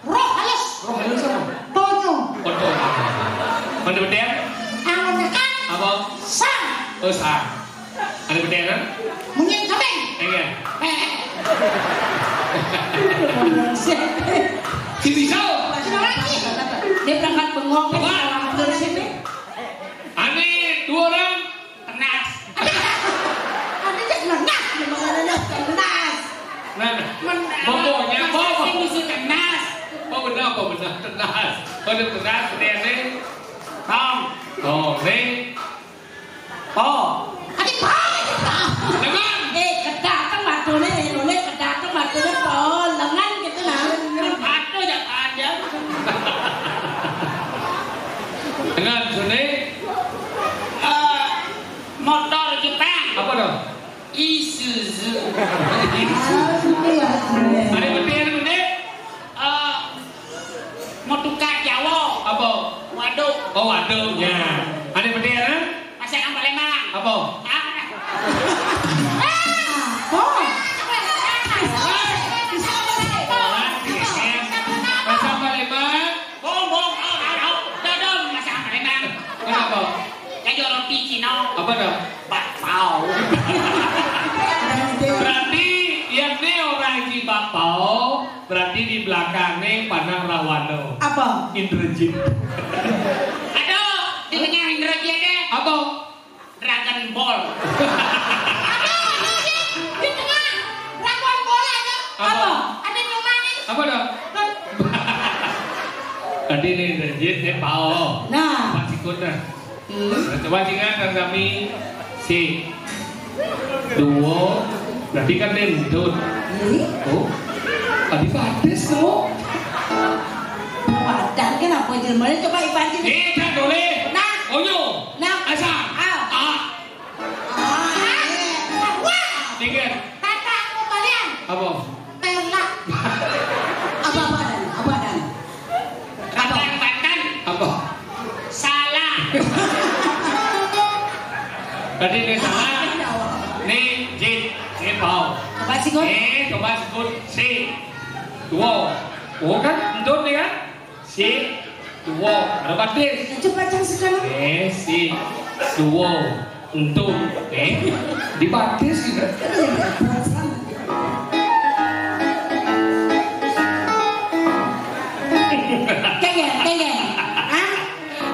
Roh halus. Roh halus apa? Tonyo. Foto. Mana beden? Angon nekan. Apa? Sang. Oh sang. Ada beden kan? Munyin kambing. Iya. Si bisa. Dia berangkat bengong ke sini. Ani dua orang. Tenas. Ada cek lenas, lenas. Nah, pokoknya Sing musuh tenas. Oh benar tenas. Kalau tenas beden Tom. Oh, nih. Oh. Adik pak. Lengan. Kedatang batunya, nolet kedatang batunya pol, lengan gitu nah. Batu ya ada. Lengan sini. Motor Jepang. Apa dong? Isuzu. Ada beden. Mau tukar Jawa. Apa? Waduh. Oh waduhnya. Ada beden? Pasang ang Palembang. Apa? Masa Palembang? Bong. Dodom masang ang Palembang. Kenapa? Kayak roti Cina. Apa dong? Bakpao. Berarti yang ini orang di Bapau, berarti di belakangnya Panang Rawano. Apa? Indrajit. Aduh, di tengah Indrajit deh. Apa? Dragon Ball. Di tengah Dragon Ball aja. Apa? Ada nyumani. Apa dong? Tadi ini Indrajit, ini Pao. Nah. Masih kuda. Coba ingat kami si duo. Berarti kan dendut. Oh, tadi batis tuh. Padan kan apa jelmanya coba ibatin. Kan boleh. Nah. Onyo. Nah. Asa. Wah. Tiga. Tata kembalian. Apa? Telak. Apa dan? Bantan. Apa? Salah. Tadi ini salah. Nih, Jit. Ini Pao. Apa sih kau? Coba sebut si. Duo. Oh kan? Entut nih kan? Si. Duo. Ada batis. Coba jangan sekarang. Si. Duo. Entut. Dibatis gitu. Kayaknya.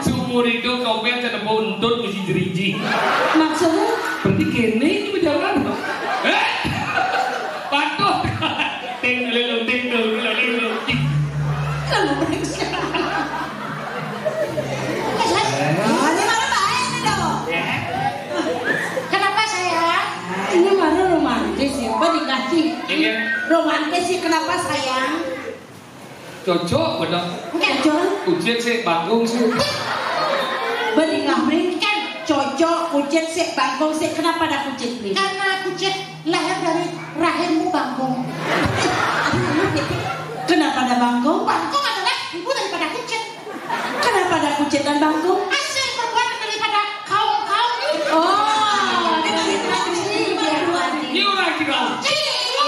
Sumur itu kau biar ketemu entut mesti jeriji. Maksudnya? Berarti kene iki berjalan. Patut. Tinggal. Kalau periksa. Ini mana baik nih dong? Kenapa sayang? Ini mana romantis ya? Kok dikasih? Romantis sih kenapa sayang? Cocok bener. Cocok. Ujian sih Bagong sih. Beringah kan cocok kucit sih Bagong sih. Kenapa ada kucit nih? Karena kucit lahir dari rahimmu Bagong. Kenapa ada Bagong? Bagong adalah ibu daripada kucit. Kenapa ada kucit dan Bagong? Asal perempuan daripada kaum. Oh, dari tradisi biar wajib. Yêu lagi kau.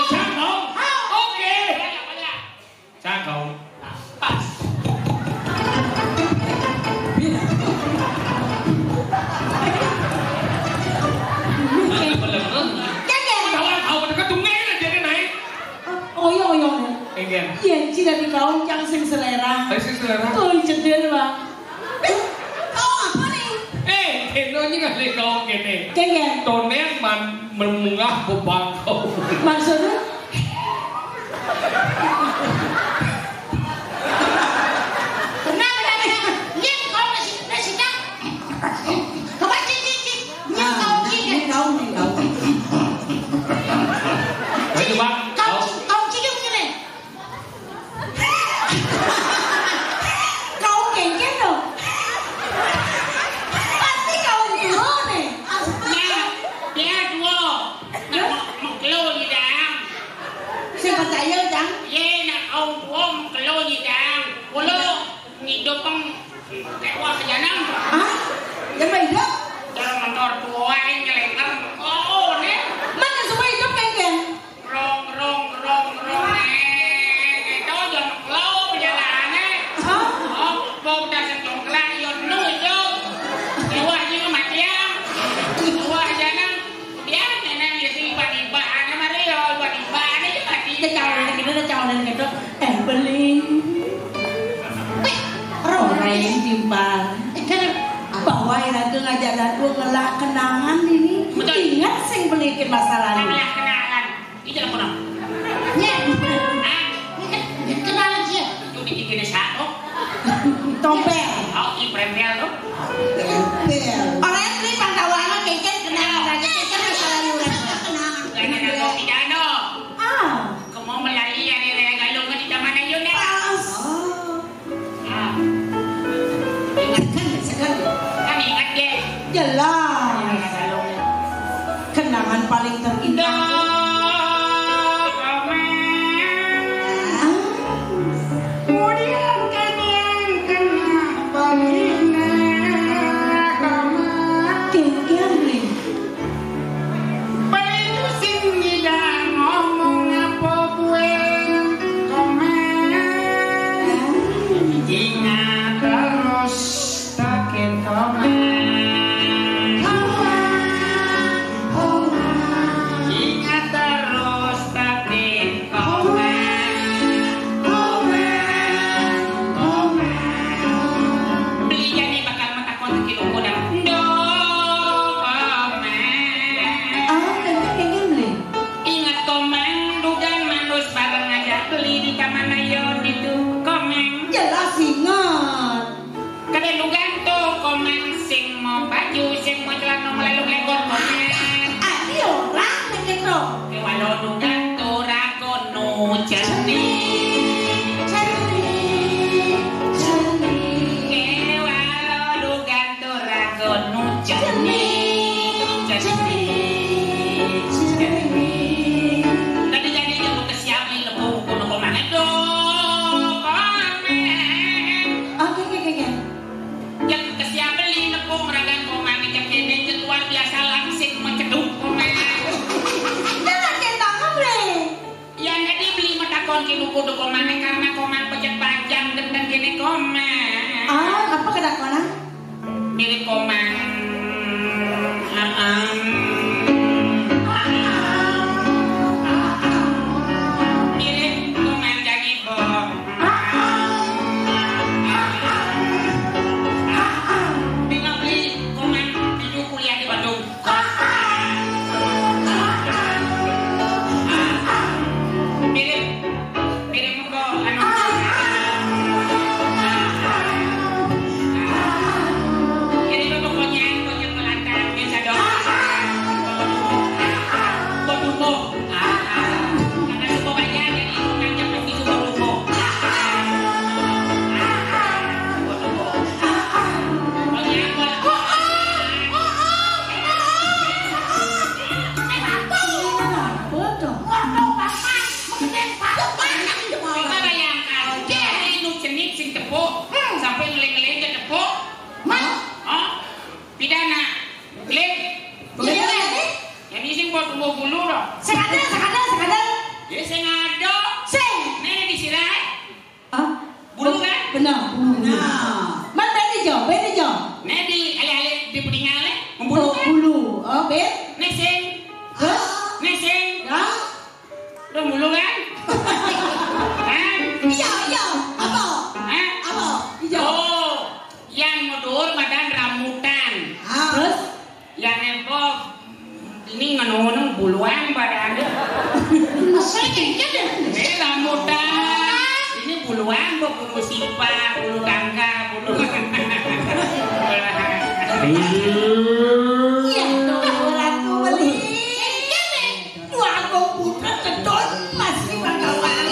Cakau. Oke. Cakau. Pas. Iya, cina di kaum yang sing selera. Sing selera. Oh, cedel bang. Kau apa nih? Kenonya nggak lagi kau kene. Kengen. Tonen menmunggah bebang kau. Maksudnya? Kenapa? Yang kau nasi tak? Kau cicit. Yang kau cicit. Kau. Ayo bang. Yang hidup? Jangan motor tua yang nyelengkar. Oh, nih. Mana semua hidup kan? Rong. Itu jangan kelau perjalanannya. Oh, mau udah sentuh kelang, yon nu itu. Wah, ini kematian. Wah, jangan. Biar nenek ya sih tiba-tiba ada Mario, tiba-tiba ada ya mati. Kita cawan gitu. Beli. Orang yang timbal. Bahwa yang aku ngajak aku ngelak kenangan ini. Betul. Ingat sing belikin masa lalu. Ngelak kenangan. Itu lah kono. Ya. Kenalan sih. Itu dikikin satu. Tompel. Oh, prempel tuh. Orang yang beli pangkawangan kayaknya kenangan saja. Kayaknya masa lalu kenangan. Karena aku pidano. Kamu melari dari galung di taman ayo nih. Ingat deh. Jelas. Kenangan paling terindah. Kinukudo ko Nah, man beda jo. Nedi ale-ale di pudingale Bulu, bulu. Oh, bet. neseng Hah? neseng Ya? udah mulu kan Hah? Iya. Apa? Hah? Apa? Iya. Oh yang mudur badan rambutan Terus? yang nepok ini ngenung buluan badannya Maksudnya deh. rambutan ini buluan kok bulu simpa bulu tangka bulu Iya, orang tua beli. Dua komputer kedon masih bakawan.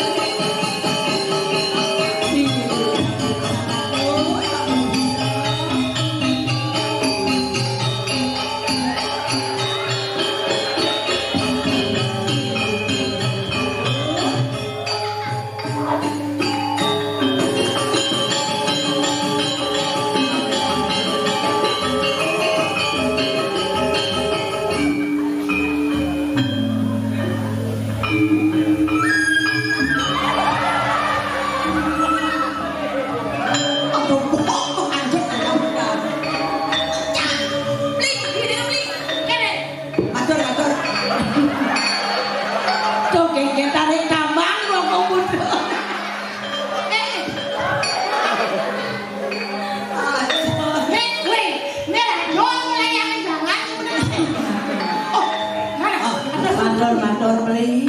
Mandor beli.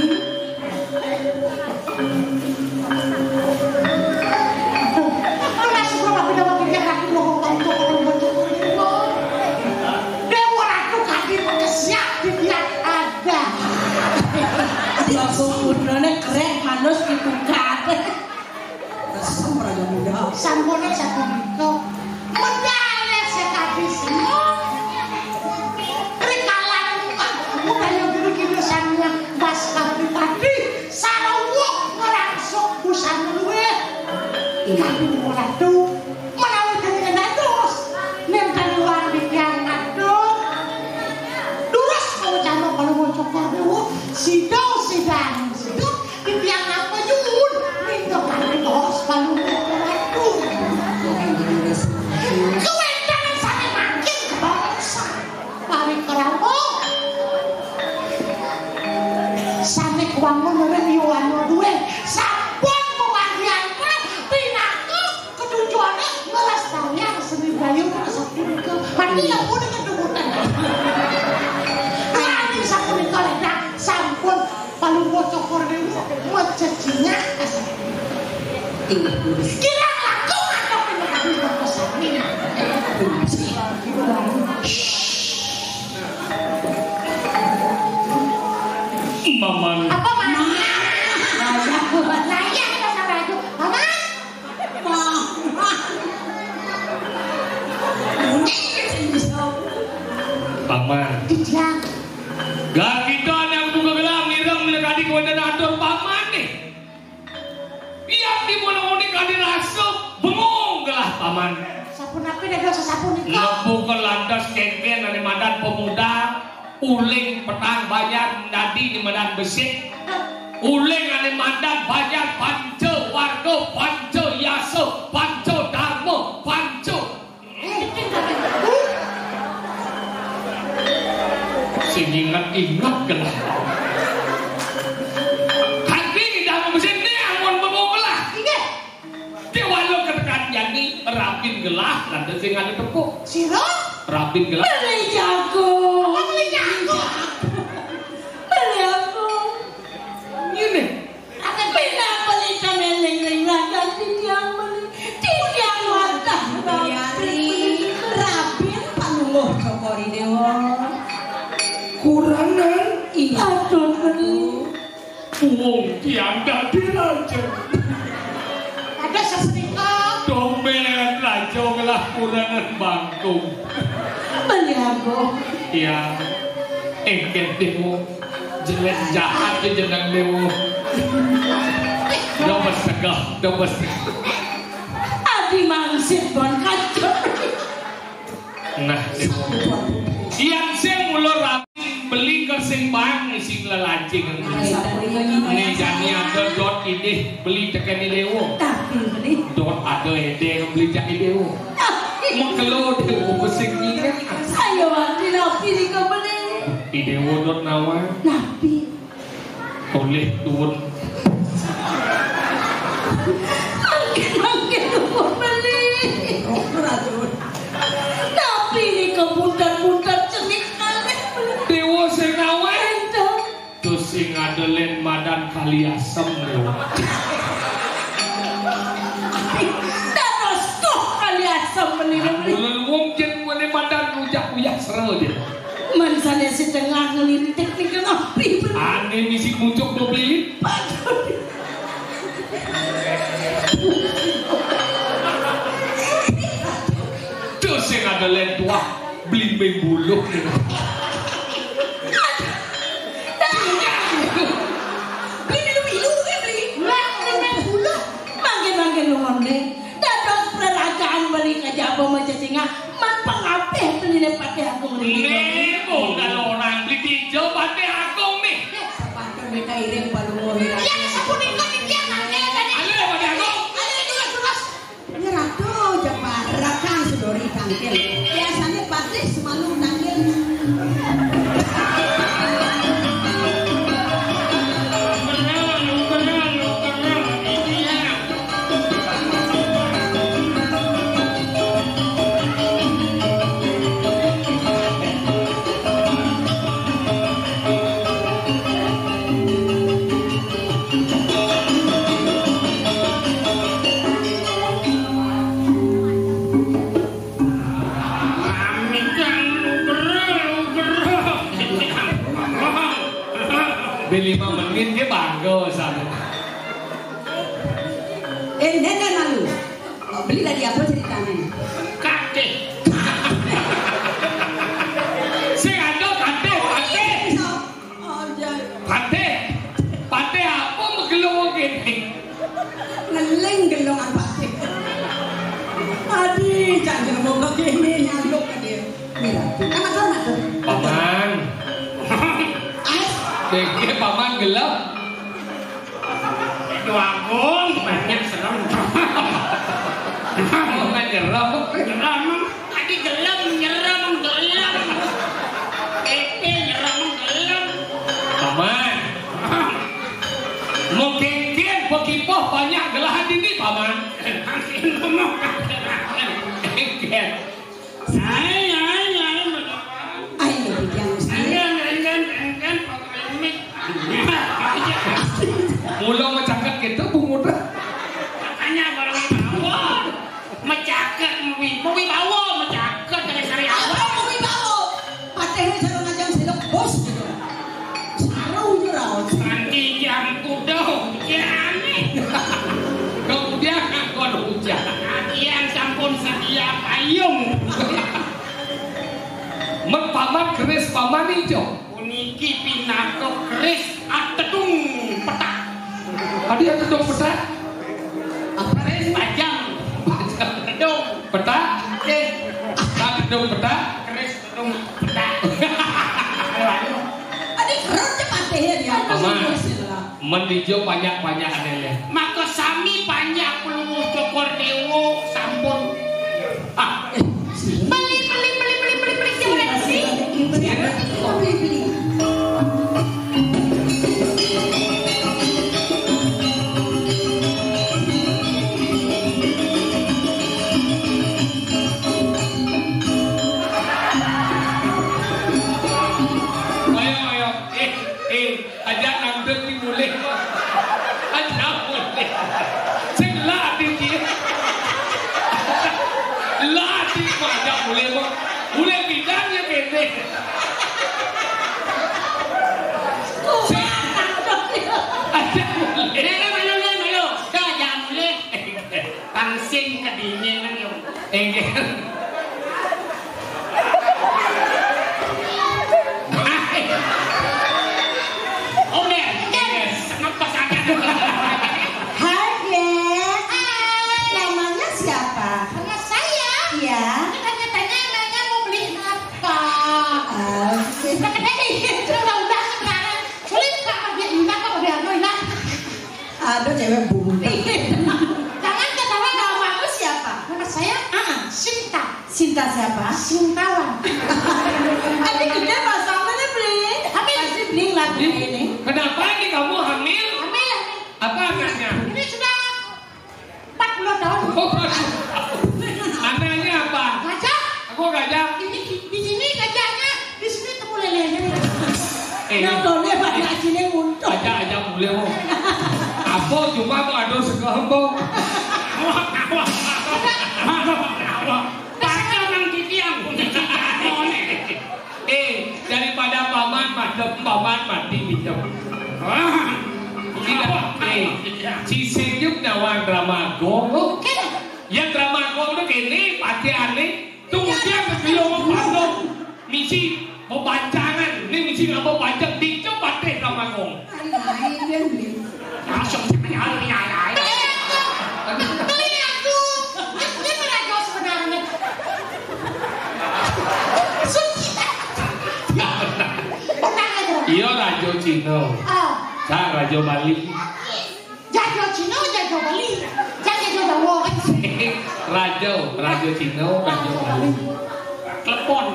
Keren manus ditukar. Resem raja muda. Sampune satu dito. Medale sekadis. Rikalan budaya guru-guru sannya Mas Pribadi sarawuh ngelangsung busan luwe. Tapi ora tuh menawi dengan terus nenten luar biang aduh. Durus mau jano kalau mau cokor dewo sidang tiang apa yun minta kami bos palu aduh kewenangan sampai makin ke bangsa paling kerampok sampai kuangun mereniuan duwe sampun mewahyana pinaku ketujuannya melestarikan seni budaya ke mati yang udah kedudukan lagi sampun dikoledak sampun paling bocok dewa macacinya kira laku atau pengen berpesan ini Maman. apa mana saya kita sama itu mama Paman. tidak Gak kita yang buka gelam nirang mendekati kewajiban atur paman nih. Yang dimulai kali rasa bengong gelah paman. sapun api dan dosa sapun itu Lembu ke landas kengken dari madan pemuda. Uling petang bayar nadi di madan besik. Uling dari madan bayar panco warga panco yaso panco darmo panco. Sing ingat gelah. Hati di dalam mesin ini amun bengong gelah. Dia walau ketekan jadi rapin gelah lantas sing ada tepuk. siro Rapin gelah. beli jago Ini akan pernah beli kameling lantas tiang beli tiang watah Yari rapin panungguh cokori dewa kurangan aduh beli uang tiada diraja. ada sesetika Dompet raja gelah kurangan bangku. beli aku Ya, engket demo jelek jahat ke jenang demo. Dobes tegah, dobes. adi mangsit bon kacau Nah, demo. Yang saya mulai rapi beli ke sing bang sing lelancing. Ini jani ada dot ini beli tekan ini dewo. tapi beli Dot ada Waduh, ide beli jak ide. Mau keluar dewo besing ini. Saya mati nabi di kemana? Ide wonot nawa. Nabi. Oleh tuun. Angin turun beli. Nabi ini kemudian cenik kali. Dewo sing nawa. Terus sing ngadelen madan kali asem dewo. Terus tuh kali asam menilai. Bulan wong jen mene madan rujak-rujak seru dia. Mansanya setengah ngelirik teknik nabi. Aneh misi muncul lo beli. Terus sing ngadelen tua beli bulu. Man pangapeh peline pate aku Nih, kalau orang beli hijau pate aku nih. Sepatu mereka iring palungo hira. Ya sapunin ko ni dia nanti tadi. Ayo pate aku. Ayo jelas. Nyeratu jabarakan sudori tangkil. Biasanya pate semalu tangkil. Beli 5 menit dia bangga sana. Nenek malu. Beli dari apa ceritanya? Kakek. Sing ada kakek, kakek. Pate apa megelong gini? Ngeleng gelongan pate. Adi, jangan ngomong begini nyaluk ke dia. Mira, anak. Paman. Deke paman gelap. Doagon banyak serem. Paman geram. Tadi gelap nyeram. Nyeram gelap. Paman. Mungkin pekipoh banyak gelahan ini paman. Engken. Ayo bikin Mula mecaket gitu bungut. Makanya barang bawa mecaket mau bawa mecaket dari sari awal. Apa mau bawa? Patehnya sarung ngajang silok bos gitu. Sarung jurau. Nanti jam kudo jane. Kemudian aku ada hujan. Agian sampun sedia payung. Paman keris paman hijau. Puniki pinato keris atedung petak. Adi atedung petak. Keris pajang. Atedung Petak. Atedung petak. Keris atedung petak. Adik kerja patehnya dia. Paman. Mendijo banyak-banyak adanya. Maka sami banyak pelungu cokor dewo sampun. Beli. Gimana sih? Beli. Ayo. Aja nangdeng ni boleh. Aja boleh. Sing latih dia. Latih aja boleh kok. Boleh bidangnya gede. Aja boleh. Mayo. Dah jangan boleh. Tangsing kedinginan yo. Enggen. Hai, namanya siapa? Nama saya. Iya. Tanya namanya mau beli apa? Asik. Udah sekarang. Sulit kalau dia indah kalau dia anu indah. Ada cewek bunda. Jangan ketawa namaku siapa? Oh, anehnya apa? Gajah. Aku gajah. Ini di sini gajahnya, di sini temu lelenya. Nah, boleh banyak sini muncul. Aja boleh mau. Apa cuma mau ada sekehembong. Baca nang titiang pun Daripada paman mati pinjam. Tidak. Si Sejuk nawang Dramago. Oke. Yang Dramago udah gini, pasti aneh. Tunggu dia sebelum mau pandang. Misi mau bancangan. Ini misi nggak mau bancang. Dicoba deh Dramago. langsung ayah. Beli aku. Ini Rajo sebenarnya. Suci. Tenang aja. Iya Rajo Cino. Oh. Sa Rajo Bali. Jago Cino, jago Bali. Jago Jawa. Rajo Cino, Rajo Bali. Telepon.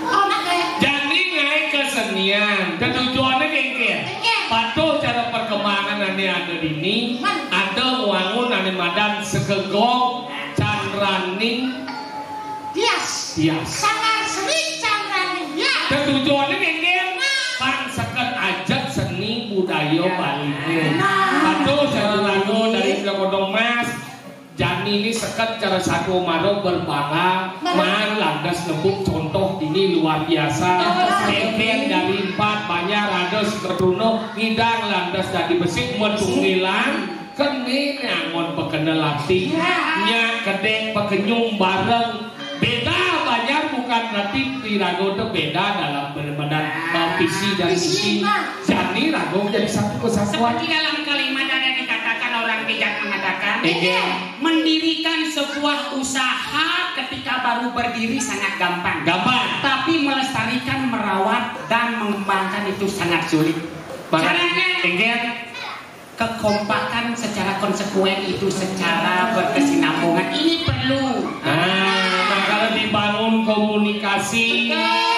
Oh, nak kayak. Jadi naik kesenian. Ketujuannya kayak patuh cara perkembangan ini ada di ini. Ada wangun ane madan segegong candraning Bias. Sangar seni candraning bias. Ketujuannya kayak pan seket ajak seni budaya Bali. Patuh satu lagu dari Kodong Mas. Jani ini seket cara satu maro berbangga man landas lembut contoh ini luar biasa Bebek dari 4 banyak rados keruno ngidang landas dari besi metunggilan kene nyangon pekenel latih nya kedek pekenyum bareng beda banyak bukan nanti di rago itu beda dalam benar-benar visi dan misi Jani rago jadi satu kesatuan Seperti dalam kalimat ada dikatakan orang bijak mengatakan mendirikan sebuah usaha ketika baru berdiri sangat gampang. Tapi melestarikan, merawat dan mengembangkan itu sangat sulit. Caranya kekompakan secara konsekuen itu secara berkesinambungan ini perlu. Nah, kalau dibangun komunikasi,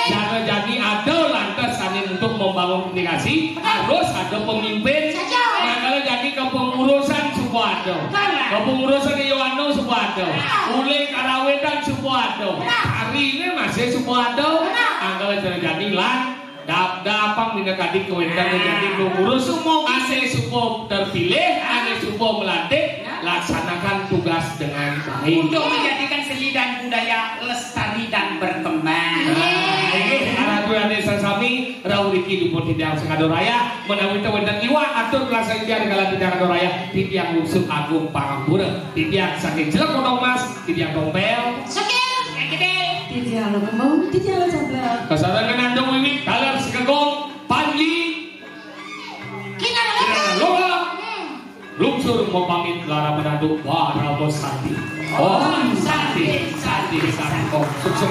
jangan jadi ada lantas untuk membangun komunikasi harus ada pemimpin. Nah, kalau jadi kepengurusan sebuah ada, kepengurusan Iwano sebuah ada, Ule Karawetan sebuah ada, hari ini masih sebuah ada. Nah, kalau jadi lan. Dapat minakadi kewenangan menjadi pengurus ane supo terpilih ane supo melantik laksanakan tugas dengan baik untuk menjadikan seni dan budaya lestari dan berkembang. Aratu ane sasami rauriki dupun tidak sengadoraya menawi tewendan iwa atur rasa ijar kala tidak adoraya titiang usuk agung pangapura titiang saking jelek Kodong Mas titiang dompel Titiang lo kemau, titiang lo sabar. kasarangan andong wiwit kalar segegong panji Kita loga lungsur pamit lara menaduk para bos santi. Oh santi santi santi. Oh sukses.